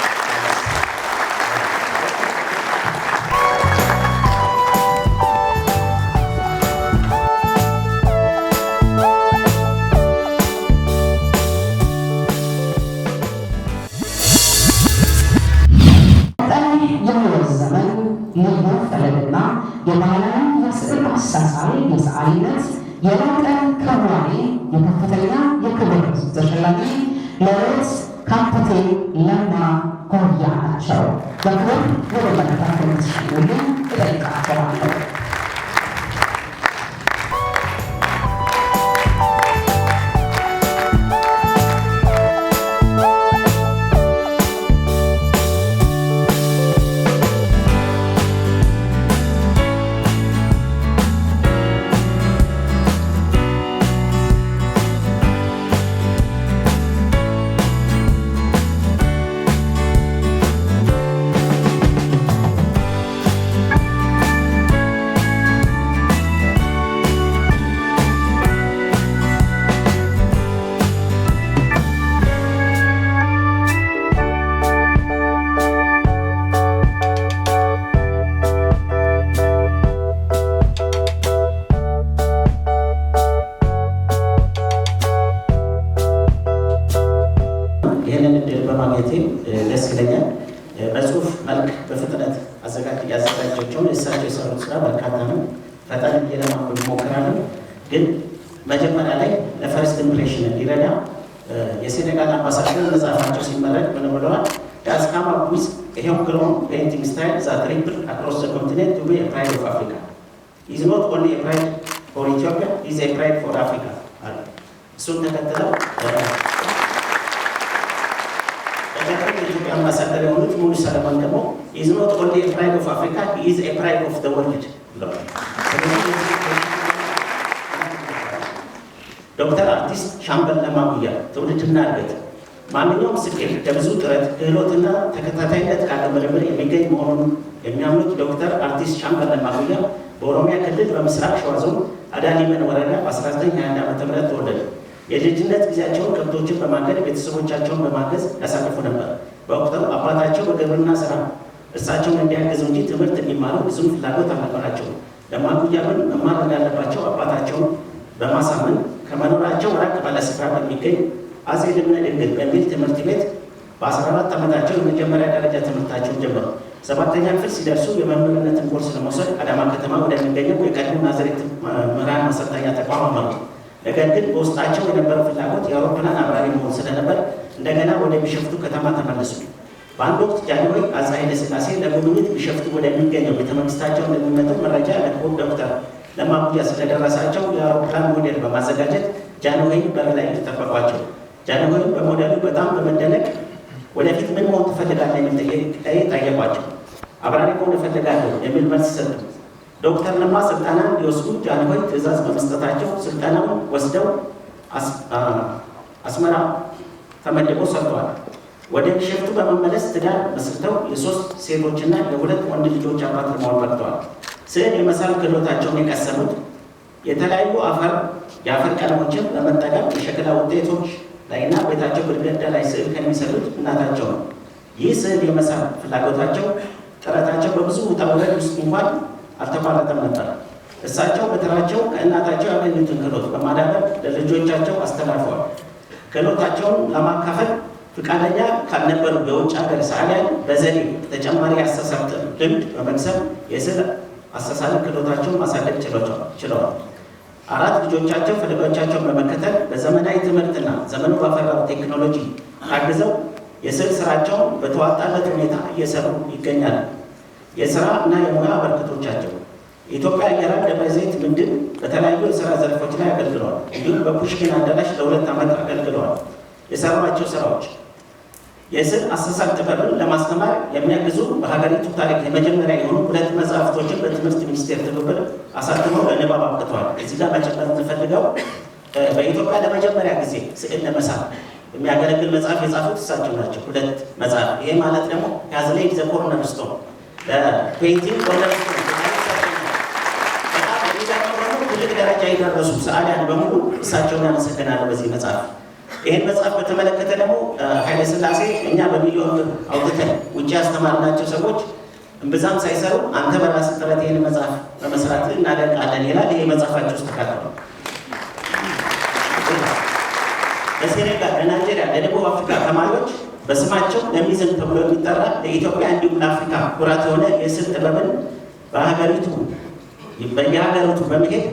ፈለግና የባህላዊ የስዕል አሳሳል የሰዓሊነት የላቀ ክዋኔ የከፍተኛ የክብር ተሸላሚ ሎሬት ካፕቴን ለማ ጎያ ናቸው። በክብር ወደ መድረክ እንዲሸኙልኝ እጠይቃቸዋለሁ። ደስ ይለኛል። በጽሁፍ መልክ በፍጥነት ያዘጋጃቸውን እሳቸው የሰሩት ስራ በርካታ ነው። ፈጣን እየለማመዱ ይሞክራሉ። ግን መጀመሪያ ላይ ለፈርስት ኢምፕሬሽን እንዲረዳ የሴኔጋል አምባሳደር መጽሐፋቸው ሲመረቅ ምን ብለዋል? ዳዝ ካም አፕ ዊዝ ኤ ሆምግሮን ፔይንቲንግ ስታይል ዛት ሪፕል አክሮስ ዘ ኮንቲኔንት ቱ ቢ ኤ ፕራይድ ኦፍ አፍሪካ ኢዝ ኖት ኦንሊ ኤ ፕራይድ ፎር ኢትዮጵያ ኢዝ ኤ ፕራይድ ፎር አፍሪካ አለ። እሱን ተከትለው የኢትዮጵያ አምባሳደር የሆኑት ሙሉ ሰለሞን ደግሞ ኢዝ ኖት ኦንሊ ኤ ፕራይድ ኦፍ አፍሪካ ኢዝ ኤ ፕራይድ ኦፍ ዘ ወርልድ ብለዋል። ዶክተር አርቲስት ሻምበል ለማ ጉያ ትውልድና እድገት ማንኛውም ስኬት ከብዙ ጥረት ክህሎትና ተከታታይነት ካለ ምርምር የሚገኝ መሆኑን የሚያምኑት ዶክተር አርቲስት ሻምበል ለማ ጉያ በኦሮሚያ ክልል በምስራቅ ሸዋ ዞን አዳሊመን ወረዳ በ1921 ዓ.ም ተወለዱ። የልጅነት ጊዜያቸውን ከብቶችን በማገድ ቤተሰቦቻቸውን በማገዝ ያሳልፉ ነበር። በወቅቱ አባታቸው በግብርና ስራ እሳቸውን እንዲያገዙ እንጂ ትምህርት እንዲማሩ ብዙም ፍላጎት አልነበራቸውም። ለማ ጉያ ግን መማር እንዳለባቸው አባታቸውን በማሳመን ከመኖራቸው ራቅ ባለ ስፍራ በሚገኝ አጼ ልብነ ድንግል በሚል ትምህርት ቤት በ14 ዓመታቸው የመጀመሪያ ደረጃ ትምህርታቸውን ጀመሩ። 7ኛ ክፍል ሲደርሱ የመምህርነትን ኮርስ ለመውሰድ አዳማ ከተማ ወደሚገኘው የቀድሞ ናዝሬት መምህራን ማሰልጠኛ ተቋም አመሩ። ነገር ግን በውስጣቸው የነበረው ፍላጎት የአውሮፕላን አብራሪ መሆን ስለነበር እንደገና ወደ ቢሸፍቱ ከተማ ተመለሱ። በአንድ ወቅት ጃንሆይ አፄ ኃይለ ሥላሴ ለጉብኝት ቢሸፍቱ ወደሚገኘው ቤተመንግስታቸው እንደሚመጡ መረጃ ለክቡር ዶክተር ለማ ጉያ ስለደረሳቸው የአውሮፕላን ሞዴል በማዘጋጀት ጃንሆይን በር ላይ ተጠበቋቸው። ጃንሆይ በሞዴሉ በጣም በመደነቅ ወደፊት ምን መሆን ትፈልጋለህ የሚል ጥያቄ ጠየቋቸው። አብራሪ መሆን እፈልጋለሁ የሚል መልስ ሰጡ። ዶክተር ለማ ስልጠና እንዲወስዱ ጃንሆይ ትዕዛዝ በመስጠታቸው ስልጠናውን ወስደው አስመራ ተመድበው ሰርተዋል። ወደ ቢሸፍቱ በመመለስ ትዳር መስርተው የ3 ሴቶችና የ2 ወንድ ልጆች አባት ለመሆን በቅተዋል። ስዕል የመሳል ክህሎታቸውን የቀሰሙት የተለያዩ የአፈር ቀለሞችን በመጠቀም የሸክላ ውጤቶች ላይና ቤታቸው ግድግዳ ላይ ስዕል ከሚሰሩት እናታቸው ነው። ይህ ስዕል የመሳል ፍላጎታቸው ጥረታቸው በብዙ ውጣ ውረድ ውስጥ እንኳን አልተቋረጠም ነበር። እሳቸው በተራቸው ከእናታቸው ያገኙትን ክህሎት በማዳበር ለልጆቻቸው አስተላልፈዋል። ክህሎታቸውን ለማካፈል ፈቃደኛ ካልነበሩ የውጭ ሀገር ሰዓሊያን በዘዴ ተጨማሪ አስተሳሰብ ልምድ በመቅሰም የስዕል አስተሳሰብ ክህሎታቸውን ማሳደግ ችለዋል። 4 ልጆቻቸው ፈለጋቸውን በመከተል በዘመናዊ ትምህርትና ዘመኑ ባፈራው ቴክኖሎጂ ታግዘው የስዕል ስራቸውን በተዋጣለት ሁኔታ እየሰሩ ይገኛሉ። የስራ እና የሙያ አበርክቶቻቸው የኢትዮጵያ አየር ኃይል ደብረ ዘይት ምንድን በተለያዩ የስራ ዘርፎች ላይ አገልግለዋል። እንዲሁም በፑሽኪን አዳራሽ ለ2 ዓመት አገልግለዋል። የሰሯቸው ስራዎች የስዕል አሳሳል ጥበብን ለማስተማር የሚያግዙ በሀገሪቱ ታሪክ የመጀመሪያ የሆኑ 2 መጽሐፍቶችን በትምህርት ሚኒስቴር ትብብር አሳትመው ለንባብ አብቅተዋል። እዚህ ጋር መጨመር የምፈልገው በኢትዮጵያ ለመጀመሪያ ጊዜ ስዕል ለመሳል የሚያገለግል መጽሐፍ የጻፉት እሳቸው ናቸው። 2 መጽሐፍ። ይሄ ማለት ደግሞ ካዝሌይ ዘ ኮርነር ስቶን ለፔይንቲንግ ኮርነር ስቶን ትልቅ ደረጃ የደረሱ ሰዓሊያን በሙሉ እሳቸውን ያመሰግናሉ በዚህ መጽሐፍ። ይህን መጽሐፍ በተመለከተ ደግሞ ኃይለ ሥላሴ እኛ በሚሊዮን ብር አውጥተን ውጭ ያስተማርናቸው ሰዎች እምብዛም ሳይሰሩ አንተ በራስህ ጥረት ይህን መጽሐፍ በመስራት እናደንቃለን ይላል። ይሄ መጽሐፋቸው ውስጥ ተካትቷል። ለሴኔጋል፣ ለናይጄሪያ፣ ለደቡብ አፍሪካ ተማሪዎች በስማቸው ለሚዝም ተብሎ የሚጠራ ለኢትዮጵያ እንዲሁም ለአፍሪካ ኩራት የሆነ የስዕል ጥበብን በየሀገሪቱ በመሄድ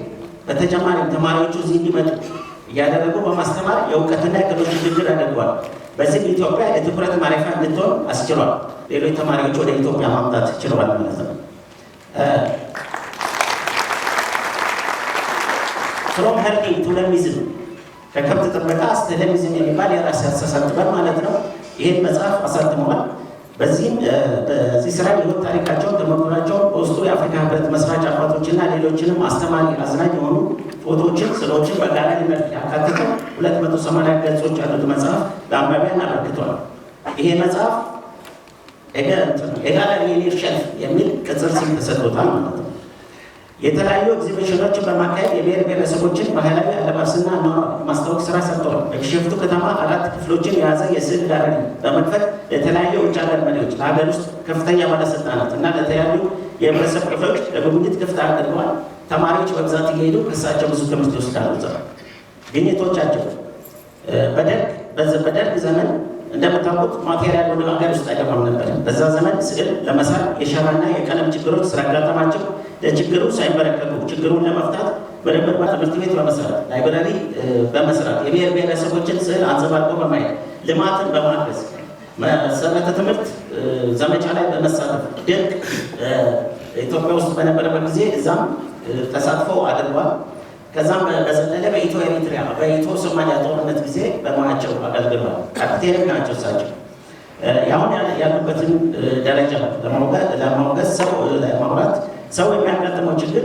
በተጨማሪም ተማሪዎቹ እዚህ እንዲመጡ እያደረጉ በማስተማር የእውቀትና የክህሎት ሽግግር አድርገዋል። በዚህም ኢትዮጵያ የትኩረት ማረፊያ እንድትሆን አስችሏል። ሌሎች ተማሪዎች ወደ ኢትዮጵያ ማምጣት ችለዋል ማለት ነው። ፍሮም ሄርዲንግ ቱ ለሚዝም ከከብት ጥበቃ እስከ ለሚዝም የሚባል የራስ አስተሳሰብ ጥበብ ማለት ነው። ይህን መጽሐፍ አሳትመዋል። በዚህ ስራ የህይወት ታሪካቸውን ተሞክሯቸውን በውስጡ የአፍሪካ ህብረት መስራች አባቶችና ሌሎችንም አስተማሪ አዝናኝ የሆኑ ፎቶዎችን፣ ስዕሎችን በጋራ ያካተተው 280 ገጾች ያሉት መጽሐፍ ለአንባቢያን አበርክቷል። ይሄ መጽሐፍ የጋለሪ ሼልፍ የሚል ቅጽል ስም ተሰጥቶታል ማለት ነው። የተለያዩ ኤግዚቢሽኖችን በማካሄድ የብሔር ብሔረሰቦችን ባህላዊ አለባበስና ማስታወቅ ስራ ሰርተዋል። በቢሾፍቱ ከተማ 4 ክፍሎችን የያዘ የስዕል ጋለሪ በመክፈት ለተለያዩ ውጭ ሀገር መሪዎች፣ ለሀገር ውስጥ ከፍተኛ ባለስልጣናት እና ለተለያዩ የህብረተሰብ ክፍሎች ለጉብኝት ክፍት አድርገዋል። ተማሪዎች በብዛት እየሄዱ ከእሳቸው ብዙ ትምህርት ይወስዳሉ። ግኝቶቻቸው በደርግ ዘመን እንደምታውቁት ማቴሪያል ወደ ሀገር ውስጥ አይገባም ነበር። በዛ ዘመን ስዕል ለመሳል የሸራና የቀለም ችግሮች ስላጋጠማቸው ለችግሩ ሳይበረከቱ ችግሩን ለመፍታት ምርምር ትምህርት ቤት በመስራት ላይብራሪ በመስራት የብሔር ብሔረሰቦችን ስዕል አንጸባርቆ በማየት ልማትን በማገዝ መሰረተ ትምህርት ዘመቻ ላይ በመሳተፍ ድርቅ ኢትዮጵያ ውስጥ በነበረበት ጊዜ እዛም ተሳትፎ አድርጓል። ከዛም በዘለለ በኢትዮ ኤሪትሪያ በኢትዮ ሶማሊያ ጦርነት ጊዜ በሙያቸው አገልግለዋል። ካፒቴን ናቸው እሳቸው። ያሁን ያሉበትን ደረጃ ለማውገዝ ሰው የሚያጋጥመው ችግር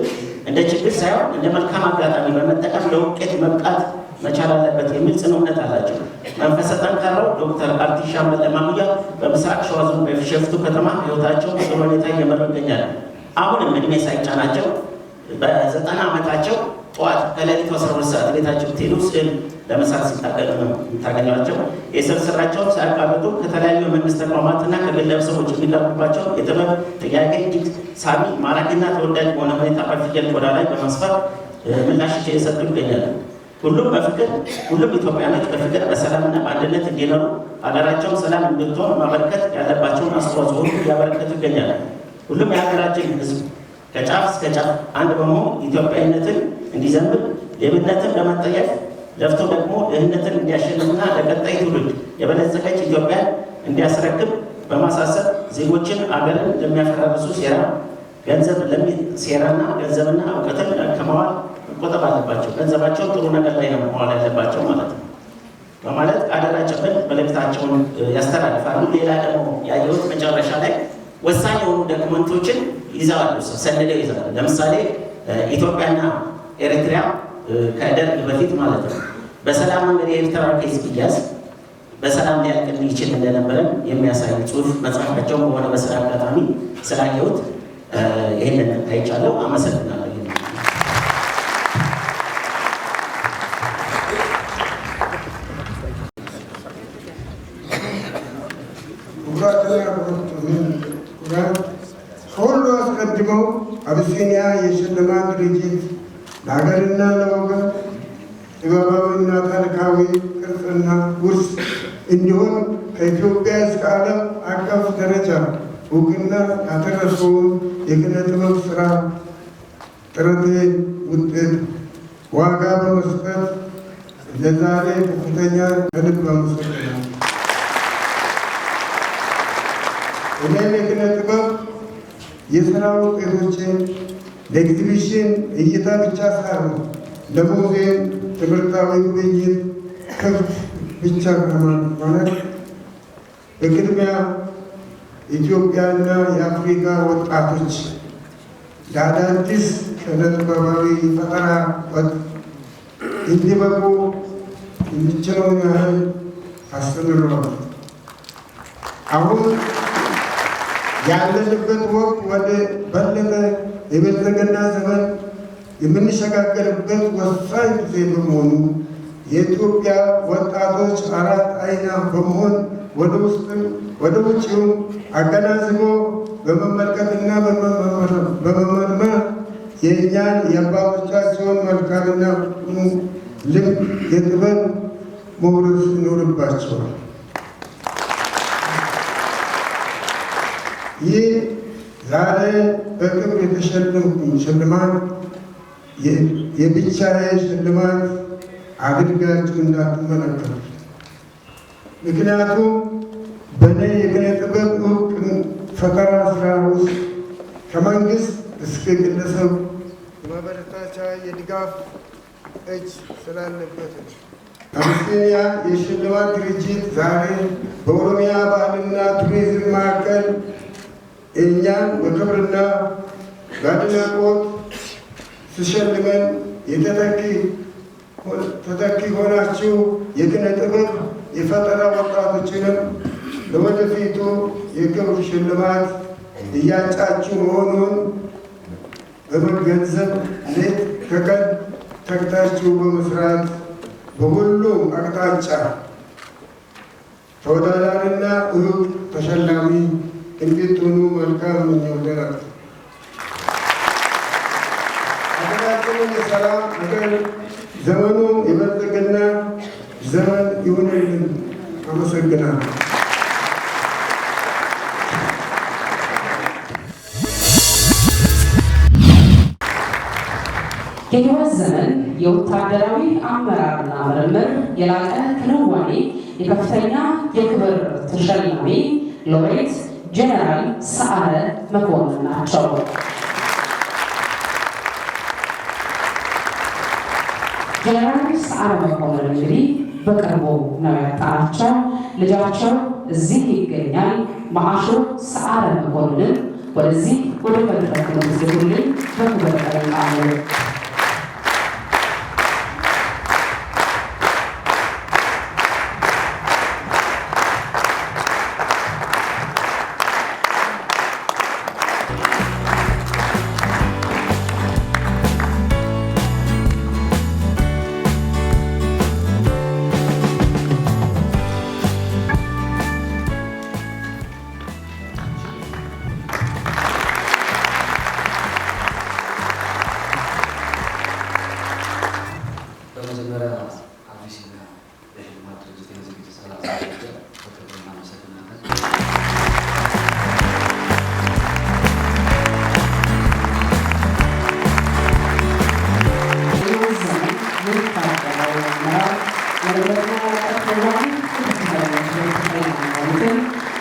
እንደ ችግር ሳይሆን እንደ መልካም አጋጣሚ በመጠቀም ለውጤት መብቃት መቻል አለበት የሚል ጽኑ እምነት አላቸው። መንፈሰ ጠንካራው ዶክተር አርቲስት ሻምበል ለማሙያ በምስራቅ ሸዋ ዞን በቢሾፍቱ ከተማ ህይወታቸው በጥሩ ሁኔታ እየመሩ ይገኛሉ። አሁንም እድሜ ሳይጫናቸው በ90 ዓመታቸው ጠዋት ከሌሊቱ 12 ሰዓት ቤታቸው ትሄዱ ስዕል ለመሳል ሲታገሉ ነው የምታገኟቸው። የስዕል ስራቸውን ሳያቋርጡ ከተለያዩ የመንግስት ተቋማትና ከግለሰቦች የሚቀርቡባቸው የጥበብ ጥያቄ እጅግ ሳቢ፣ ማራኪና ተወዳጅ በሆነ ሁኔታ በፊደል ቆዳ ላይ በማስፈር ምላሽ እየሰጡ ይገኛሉ። ሁሉም ኢትዮጵያኖች በፍቅር በሰላምና በአንድነት እንዲኖሩ ሀገራቸውን ሰላም እንድትሆን ማበርከት ያለባቸውን አስተዋጽኦ እያበረከቱ ይገኛሉ። ሁሉም የሀገራችን ህዝብ ከጫፍ እስከ ጫፍ አንድ በመሆን ኢትዮጵያዊነትን እንዲዘምር፣ ሌብነትን ለመጠየፍ ለፍቶ ደግሞ ድህነትን እንዲያሸንፍና ለቀጣይ ትውልድ የበለጸገች ኢትዮጵያን እንዲያስረክብ በማሳሰብ ዜጎችን አገርን ለሚያፈራርሱ ሴራና ገንዘብና እውቀትን ከመዋል መቆጠብ አለባቸው። ገንዘባቸው ጥሩ ነገር ላይ ነው መዋል ያለባቸው ማለት ነው በማለት አደራ ጭምር መልእክታቸውን ያስተላልፋሉ። ሌላ ደግሞ ያየሁት መጨረሻ ላይ ወሳኝ የሆኑ ዶክመንቶችን ይዘዋሉ፣ ሰንደው ይዘዋሉ። ለምሳሌ ኢትዮጵያና ኤሪትሪያ ከደርግ በፊት ማለት ነው በሰላም መንገድ የኤርትራ ኬዝ ቢያዝ በሰላም ሊያልቅ ይችል እንደነበረ የሚያሳይ ጽሑፍ መጽሐፋቸውን በሆነ በስራ አጋጣሚ ስላየሁት ይህንን አይቻለሁ። አመሰግናለሁ። ከሁሉ አስቀድመው አቢሲኒያ የሽልማት ድርጅት ለሀገርና ለወገን ጥበባዊና ታሪካዊ ቅርጽና ውርስ እንዲሆን ከኢትዮጵያ እስከ ዓለም አቀፍ ደረጃ እውቅና ያደረሰውን የኪነ ጥበብ ስራ ጥረቴ ውጤት ዋጋ በመስጠት ለዛሬ ከፍተኛ ከልብ አመሰግናለሁ። እኔም የኪነ ጥበብ የስራ ውጤቶችን ለኤግዚቢሽን እይታ ብቻ ሳይሆን ለሙዚየም ትምህርታዊ ጉብኝት ክፍት ብቻ ማለት በቅድሚያ ኢትዮጵያና የአፍሪካ ወጣቶች ለአዳዲስ ኪነ-ጥበባዊ ፈጠራ እንዲበቁ የሚችለውን ያህል አስተምረዋል። አሁን ያለንበት ወቅት ወደ በለጠ የብልጽግና ዘመን የምንሸጋገርበት ወሳኝ ጊዜ በመሆኑ የኢትዮጵያ ወጣቶች አራት አይና በመሆን ወደ ውስጥም ወደ ውጭውም አገናዝቦ በመመልከትና በመመርመር የእኛን የአባቶቻቸውን መልካምና ልምድ የጥበብ መውረስ ይኖርባቸዋል። ይህ ዛሬ በክብር የተሸለምኩ ሽልማት የብቻዬ ሽልማት አድርጋችሁ እንዳትመለከቱ። ምክንያቱም በእኔ የኪነ ጥበብ እውቅ ፈጠራ ስራ ውስጥ ከመንግስት እስከ ግለሰብ የማበረታቻ የድጋፍ እጅ ስላለበት ነው። አቢሲኒያ የሽልማት ድርጅት ዛሬ በኦሮሚያ ባህልና ቱሪዝም ማዕከል እኛን በክብርና በአድናቆት ሲሸልመን ተተኪ ሆናችሁ የኪነ ጥበብ የፈጠራ ወጣቶችንም ለወደፊቱ የክብር ሽልማት እያጫችሁ መሆኑን በመገንዘብ ሌት ከቀን ተግታችሁ በመስራት በሁሉም አቅጣጫ ተወዳዳሪና እውቅ ተሸላሚ እንድትሆኑ መልካም ምኞቴ ነው። ሀገራችንን የሰላም ሀገር ዘመኑ የብልጽግና ዘመን ይሁንልን። አመሰግናለሁ። የህይወት ዘመን የወታደራዊ አመራርና ምርምር የላቀ ክንዋኔ የከፍተኛ የክብር ተሸላሚ ሎሬት ጀነራል ሰዓረ መኮንን ናቸው። ጀነራል ሰዓረ መኮንን እንግዲህ በቅርቡ ነው ያጣናቸው። ልጃቸው እዚህ ይገኛል። ማዕሾ ሰዓረ መኮንን ወደዚህ ወደ መድረክ እንድትልኩልኝ በክብር ጠይቃለሁ።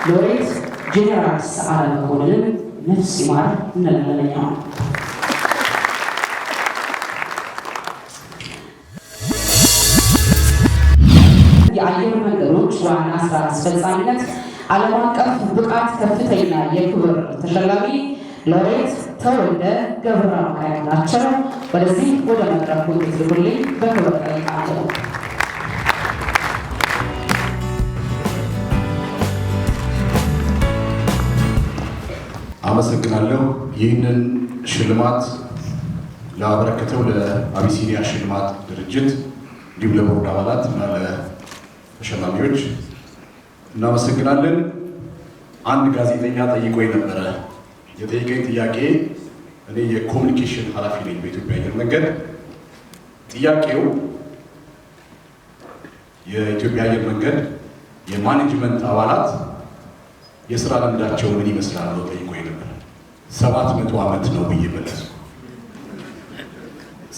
ሎሬት ጀነራል ሰዓረ መኮንን ነፍስ ይማር እንላለን። የአየር መንገዶች ዋና ስራ አስፈጻሚነት ዓለም አቀፍ ብቃት ከፍተኛ የክብር ተሸላሚ ሎሬት ተወልደ ገብረ ማርያም ናቸው። ወደዚህ ወደ መድረኩ እንድትልኩልኝ በክብር ጠይቃለሁ። አመሰግናለሁ። ይህንን ሽልማት ላበረከተው ለአቢሲኒያ ሽልማት ድርጅት እንዲሁም ለቦርድ አባላት እና ለተሸላሚዎች እናመሰግናለን። አንድ ጋዜጠኛ ጠይቆኝ ነበረ። የጠየቀኝ ጥያቄ እኔ የኮሚኒኬሽን ኃላፊ ነኝ በኢትዮጵያ አየር መንገድ። ጥያቄው የኢትዮጵያ አየር መንገድ የማኔጅመንት አባላት የስራ ልምዳቸው ምን ይመስላል ነው ጠይቆኝ ነበር። 700 ዓመት ነው ብዬ መለስኩ።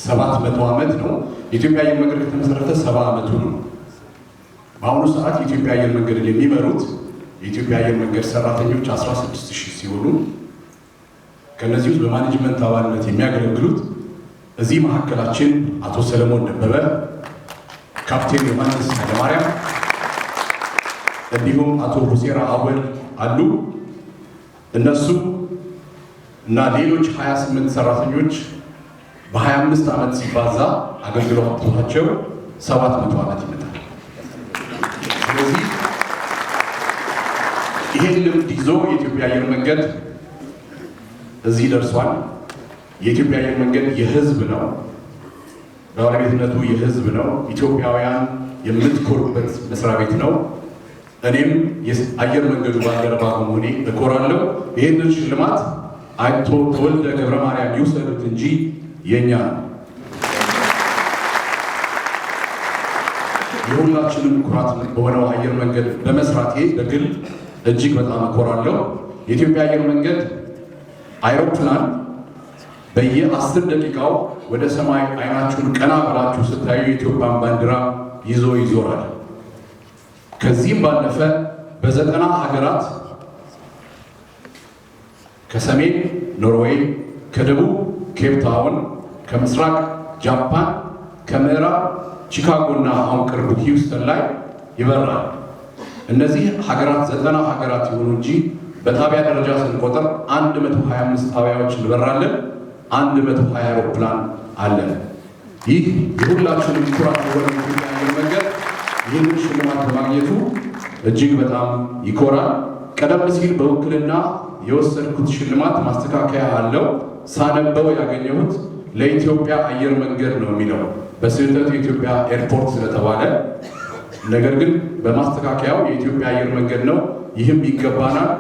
700 ዓመት ነው። የኢትዮጵያ አየር መንገድ ከተመሰረተ 70 ዓመቱ ነው። በአሁኑ ሰዓት የኢትዮጵያ አየር መንገድን የሚመሩት የኢትዮጵያ አየር መንገድ ሰራተኞች 16000 ሲሆኑ ከነዚህ ውስጥ በማኔጅመንት አባልነት የሚያገለግሉት እዚህ መካከላችን አቶ ሰለሞን ደበበ፣ ካፕቴን ዮሐንስ ኃይለማርያም እንዲሁም አቶ ሁሴራ አወል አሉ። እነሱ እና ሌሎች 28 ሰራተኞች በ25 ዓመት ሲባዛ አገልግሎታቸው 700 ዓመት ይመጣል። ስለዚህ ይህን ልምድ ይዞ የኢትዮጵያ አየር መንገድ እዚህ ደርሷል። የኢትዮጵያ አየር መንገድ የህዝብ ነው፣ ባለቤትነቱ የህዝብ ነው። ኢትዮጵያውያን የምትኮሩበት መስሪያ ቤት ነው። እኔም የአየር መንገዱ ባልደረባ በመሆኔ እኮራለሁ። ይህንን ሽልማት አቶ ተወልደ ገብረ ማርያም ይውሰዱት እንጂ የኛ ነው። የሁላችንም ኩራት በሆነው አየር መንገድ በመስራቴ በግል እጅግ በጣም እኮራለሁ። የኢትዮጵያ አየር መንገድ አይሮፕላን በየ10 ደቂቃው ወደ ሰማይ አይናችሁን ቀና ብላችሁ ስታዩ የኢትዮጵያን ባንዲራ ይዞ ይዞራል። ከዚህም ባለፈ በ90 ሀገራት ከሰሜን ኖርዌይ፣ ከደቡብ ኬፕ ታውን፣ ከምስራቅ ጃፓን፣ ከምዕራብ ቺካጎና አሁን ቅርቡ ሂውስተን ላይ ይበራል። እነዚህ ሀገራት 90 ሀገራት ይሆኑ እንጂ በጣቢያ ደረጃ ስንቆጥር 125 ጣቢያዎች እንበራለን። 120 አውሮፕላን አለን። ይህ የሁላችንም ኩራት የሆነ የኢትዮጵያ አየር መንገድ ይህንን ሽልማት በማግኘቱ እጅግ በጣም ይኮራል። ቀደም ሲል በውክልና የወሰድኩት ሽልማት ማስተካከያ አለው። ሳነበው ያገኘሁት ለኢትዮጵያ አየር መንገድ ነው የሚለው በስህተት የኢትዮጵያ ኤርፖርት ስለተባለ፣ ነገር ግን በማስተካከያው የኢትዮጵያ አየር መንገድ ነው። ይህም ይገባናል።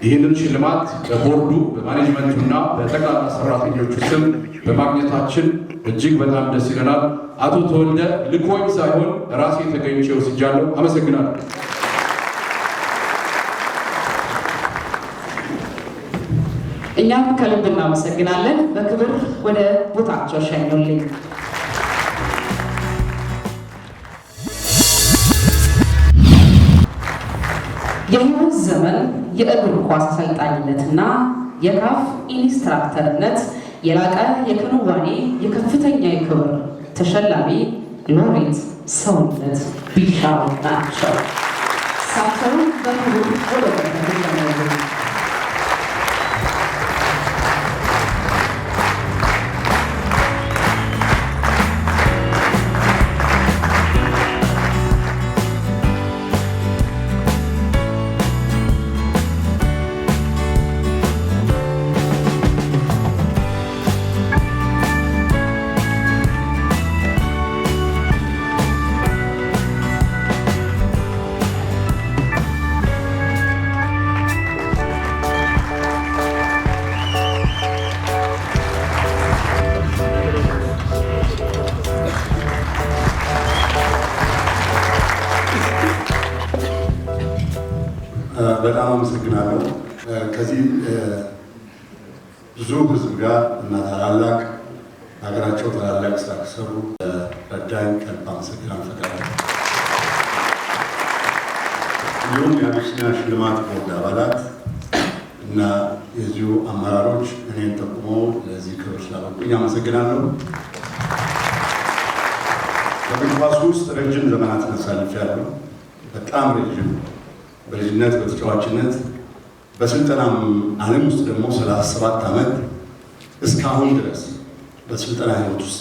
ይህንን ሽልማት በቦርዱ በማኔጅመንቱና በጠቅላላ ሰራተኞቹ ስም በማግኘታችን እጅግ በጣም ደስ ይለናል። አቶ ተወልደ ልኮኝ ሳይሆን ራሴ ተገኝቼ ወስጃለሁ። አመሰግናለሁ። እኛም ከልብ እናመሰግናለን። በክብር ወደ ቦታቸው ሸኙልኝ። የህይወት ዘመን የእግር ኳስ አሰልጣኝነትና የካፍ ኢንስትራክተርነት የላቀ የክንዋኔ የከፍተኛ የክብር ተሸላሚ ሎሬት ሰውነት ቢሻው ናቸው። እሳቸውን በክብር ወደ ቦታቸው በጣም አመሰግናለሁ። ከዚህ ብዙ ህዝብ ጋር እና ታላላቅ ሀገራቸው ታላላቅ ስራ ከሰሩ ረዳኝ ከልብ አመሰግናለሁ። ፈቃድ እንዲሁም የአቢሲኒያ ሽልማት ቦርድ አባላት እና የዚሁ አመራሮች እኔን ጠቁመው ለዚህ ክብር ስላበቁኝ አመሰግናለሁ። በእግር ኳሱ ውስጥ ረጅም ዘመናት አሳልፌያለሁ። በጣም ረጅም በልጅነት በተጫዋችነት በስልጠናም ዓለም ውስጥ ደግሞ 37 ዓመት እስካሁን ድረስ በስልጠና ህይወት ውስጥ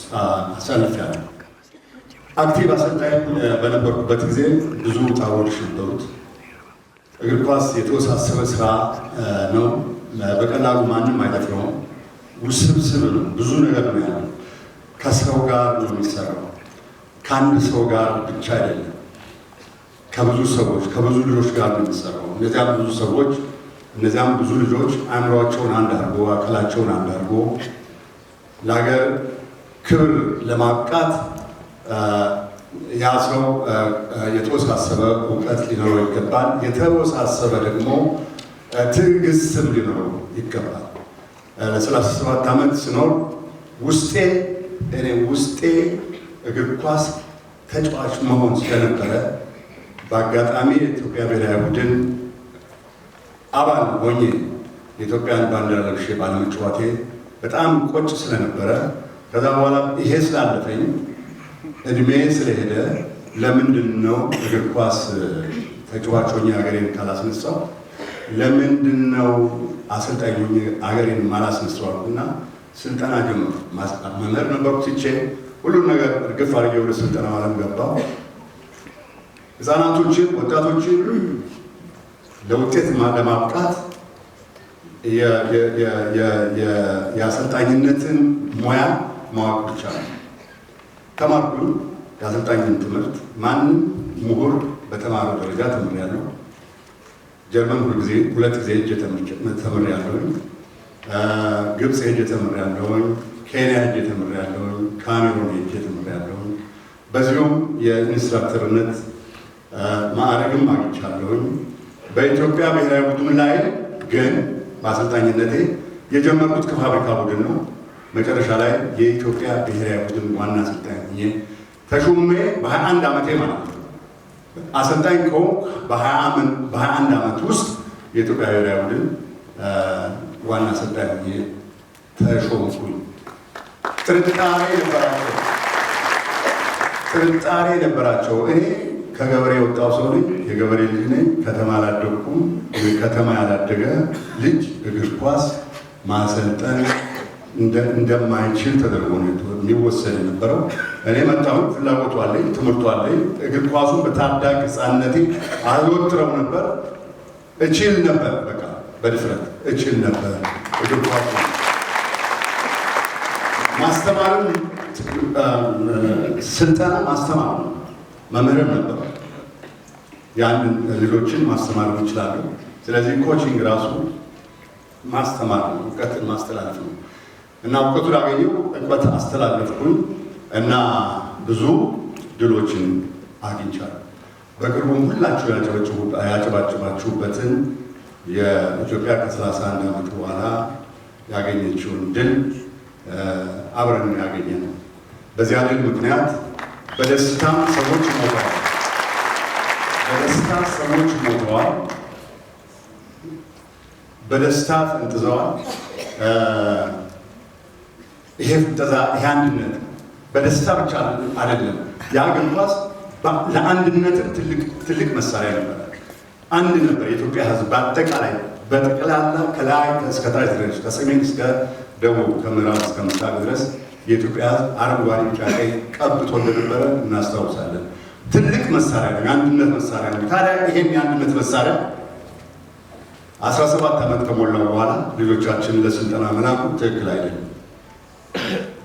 አሳልፌያለሁ። አክቲቭ አሰልጣኝ በነበርኩበት ጊዜ ብዙ ውጣ ውረዶች ነበሩት። እግር ኳስ የተወሳሰበ ስራ ነው። በቀላሉ ማንም አይደፍረውም። ውስብስብ ነው። ብዙ ነገር ነው ያለው። ከሰው ጋር ነው የሚሰራው። ከአንድ ሰው ጋር ብቻ አይደለም። ከብዙ ሰዎች ከብዙ ልጆች ጋር ነው የሚሰራው። እነዚያም ብዙ ሰዎች እነዚያም ብዙ ልጆች አእምሯቸውን አንድ አድርጎ አካላቸውን አንድ አድርጎ ለሀገር ክብር ለማብቃት ያ ሰው የተወሳሰበ እውቀት ሊኖረው ይገባል። የተወሳሰበ ደግሞ ትዕግስትም ሊኖረው ይገባል። ለ37 ዓመት ስኖር ውስጤ እግር ኳስ ተጫዋች መሆን ስለነበረ በአጋጣሚ የኢትዮጵያ ብሔራዊ ቡድን አባል ሆኜ የኢትዮጵያን ባንዲራ ለብሼ ባለመጫወቴ በጣም ቆጭ ስለነበረ ከዛ በኋላ ይሄ ስላለፈኝ እድሜ ስለሄደ ለምንድን ነው እግር ኳስ ተጫዋች ሆኜ ሀገሬን ካላስነሳው ለምንድን ነው አሰልጣኝ ሆኜ ሀገሬን ማላስነሳው አልኩና ስልጠና ጀመርኩ። መምህር ነበርኩ ትቼ ሁሉም ነገር እርግፍ አድርጌ ወደ ስልጠናው ዓለም ገባሁ። ህፃናቶችን፣ ወጣቶችን ለውጤት ለማብቃት የአሰልጣኝነትን ሙያ ማወቅ ብቻ ነው። ተማርኩ። የአሰልጣኝን ትምህርት ማንም ምሁር በተማረው ደረጃ ተምሬያለሁ። ጀርመን ሁለት ጊዜ ሄጄ ተምሬያለሁኝ። ግብፅ ሄጄ ተምሬያለሁኝ። ኬንያ ሄጄ ተምሬያለሁኝ። ካሜሩን ሄጄ ተምሬያለሁኝ። በዚሁም የኢንስትራክተርነት ማዕረግም አግኝቻለሁኝ። በኢትዮጵያ ብሔራዊ ቡድን ላይ ግን በአሰልጣኝነቴ የጀመርኩት ከፋብሪካ ቡድን ነው። መጨረሻ ላይ የኢትዮጵያ ብሔራዊ ቡድን ዋና አሰልጣኝ ሆኜ ተሹሜ በ21 ዓመቴ ማለት ነው። አሰልጣኝ ከሆንኩ በ21 ዓመት ውስጥ የኢትዮጵያ ብሔራዊ ቡድን ዋና አሰልጣኝ ሆኜ ተሾምኩኝ። ጥርጣሬ ነበራቸው። እኔ ከገበሬ የወጣው ሰው ነኝ፣ የገበሬ ልጅ ነኝ። ከተማ አላደግኩም። ከተማ ያላደገ ልጅ እግር ኳስ ማሰልጠን እንደማይችል ተደርጎ ነው የሚወሰድ የነበረው። እኔ መጣሁ፣ ፍላጎቱ አለኝ፣ ትምህርቱ አለኝ። እግር ኳሱን በታዳጊ ሕፃንነቴ አዘወትረው ነበር። እችል ነበር፣ በቃ በድፍረት እችል ነበር። እግር ኳሱ ማስተማርም ስልጠና ማስተማር ነው። መምህርም ነበር። ያንን ልጆችን ማስተማር ይችላሉ። ስለዚህ ኮቺንግ ራሱ ማስተማር ነው፣ እውቀትን ማስተላለፍ ነው። እና እውቀቱን አገኘው፣ እውቀት አስተላለፍኩኝ እና ብዙ ድሎችን አግኝቻለሁ። በቅርቡም ሁላችሁ ያጨባጨባችሁበትን የኢትዮጵያ ከ31 ዓመት በኋላ ያገኘችውን ድል አብረን ያገኘ ነው። በዚያ ድል ምክንያት በደስታም ሰዎች ሞተዋል። በደስታ ፈንጥዘዋል። ይሄ ፍንጠዛ፣ ይሄ አንድነት በደስታ ብቻ አይደለም። የእግር ኳስ ለአንድነትም ትልቅ መሳሪያ ነበር። አንድ ነበር የኢትዮጵያ ሕዝብ በአጠቃላይ በጠቅላላ ከላይ እስከ ታች ድረስ ከሰሜን እስከ ደቡብ ከምዕራብ እስከ ምስራቅ ድረስ የኢትዮጵያ ሕዝብ አረንጓዴ፣ ቢጫ፣ ቀይ ቀብቶ እንደነበረ እናስታውሳለን። ትልቅ መሳሪያ ነው፣ የአንድነት መሳሪያ ነው። ታዲያ ይሄን የአንድነት መሳሪያ 17 ዓመት ከሞላው በኋላ ልጆቻችን ለስልጠና መላኩ ትክክል አይደለም።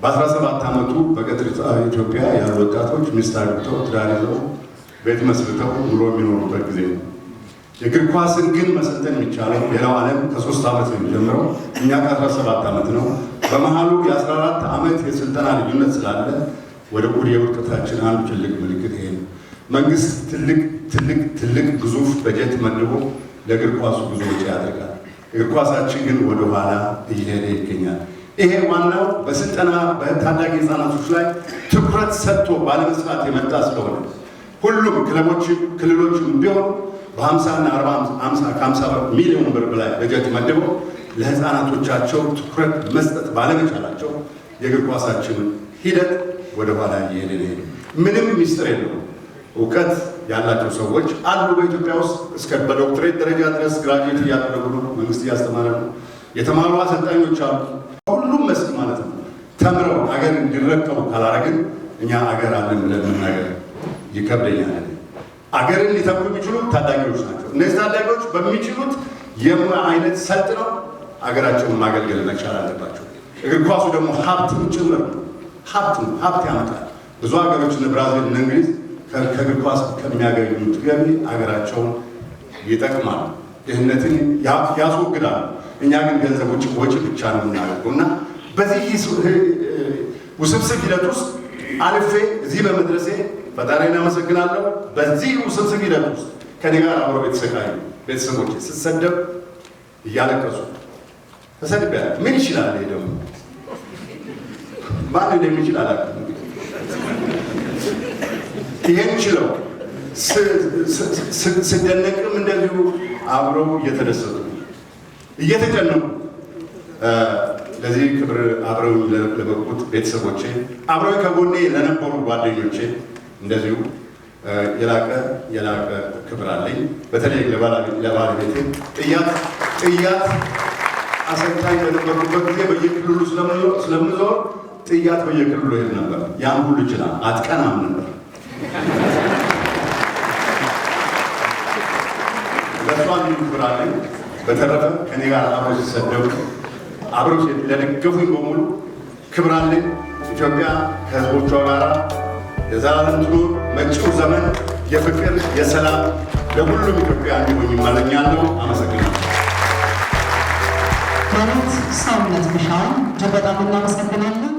በ17 ዓመቱ በገጠር ኢትዮጵያ ያሉ ወጣቶች ሚስት አግብተው ትዳር ይዘው ቤት መስርተው ኑሮ የሚኖሩበት ጊዜ ነው። የእግር ኳስን ግን መሰልጠን የሚቻለው ሌላው ዓለም ከ3 ዓመት ነው የሚጀምረው፣ እኛ ከ17 ዓመት ነው። በመሃሉ የ14 ዓመት የስልጠና ልዩነት ስላለ ወደ የውድቀታችን አንዱ ትልቅ ምልክት ይሄ ነው። መንግስት ትልቅ ግዙፍ በጀት መድቦ ለእግር ኳሱ ብዙ ወጪ ያደርጋል። እግር ኳሳችን ግን ወደኋላ እየሄደ ይገኛል። ይሄ ዋናው በስልጠና በታዳጊ ህፃናቶች ላይ ትኩረት ሰጥቶ ባለመስራት የመጣ ስለሆነ ሁሉም ክልሎችም ቢሆን በ50 እና 50 ሚሊዮን ብር በላይ በጀት መድበው ለህፃናቶቻቸው ትኩረት መስጠት ባለመቻላቸው የእግር ኳሳችን ሂደት ወደኋላ እየሄደ ነው። ምንም ሚስጥር የለውም። እውቀት ያላቸው ሰዎች አሉ በኢትዮጵያ ውስጥ እስከ በዶክትሬት ደረጃ ድረስ ግራጁዌት እያደረጉ ነው። መንግስት እያስተማረ ነው። የተማሩ አሰልጣኞች አሉ። ሁሉም መስክ ማለት ነው። ተምረው አገር እንዲረከቡ ካላረግን እኛ አገር አለን ብለን መናገር ይከብደኛል። አገርን ሊተኩ የሚችሉ ታዳጊዎች ናቸው። እነዚህ ታዳጊዎች በሚችሉት የሙያ አይነት ሰልጥነው አገራቸውን ማገልገል መቻል አለባቸው። እግር ኳሱ ደግሞ ሀብትም ጭምር ነው። ሀብት ነው። ሀብት ያመጣል። ብዙ ሀገሮች እነ ብራዚል እና እንግሊዝ ከእግር ኳስ ከሚያገኙት ገቢ አገራቸውን ይጠቅማል፣ ድህነትን ያስወግዳሉ። እኛ ግን ገንዘብ ወጪ ብቻ ነው የምናደርገው እና በዚህ ውስብስብ ሂደት ውስጥ አልፌ እዚህ በመድረሴ ፈጣሪን አመሰግናለሁ። በዚህ ውስብስብ ሂደት ውስጥ ከኔ ጋር አብረው የተሰቃዩ ቤተሰቦች ስሰደብ እያለቀሱ ተሰድቤያለሁ። ምን ይችላል ይሄ ደግሞ ማን እንደሚችል አላውቅም። ይሄን ችለው ስደነቅም እንደዚሁ አብረው እየተደሰቱ እየተጨነቁ ለዚህ ክብር አብረው ለበቁት ቤተሰቦቼ፣ አብረው ከጎኔ ለነበሩ ጓደኞቼ እንደዚሁ የላቀ ክብር አለኝ። በተለይ ለባለቤቴ ጥያት አሰልጣኝ በነበርኩበት ጊዜ በየክልሉ ስለምዞር ጥያት በየክልሉ ሄድ ነበር። ያን ሁሉ ይችላል አትቀናም ነበር። ለእሷ ልዩ ክብር አለኝ። በተረፈ ከኔ ጋር አብረው ሲሰደቡ አብረው ለደገፉኝ በሙሉ ክብር አለኝ። ኢትዮጵያ ከህዝቦቿ ጋር ለዘላለም ትኑር። መጪው ዘመን የፍቅር የሰላም ለሁሉም ኢትዮጵያ እንዲሆን ይመኛለሁ። አመሰግናለሁ። ሰውነት ቢሻውን እጅግ በጣም እናመሰግናለን።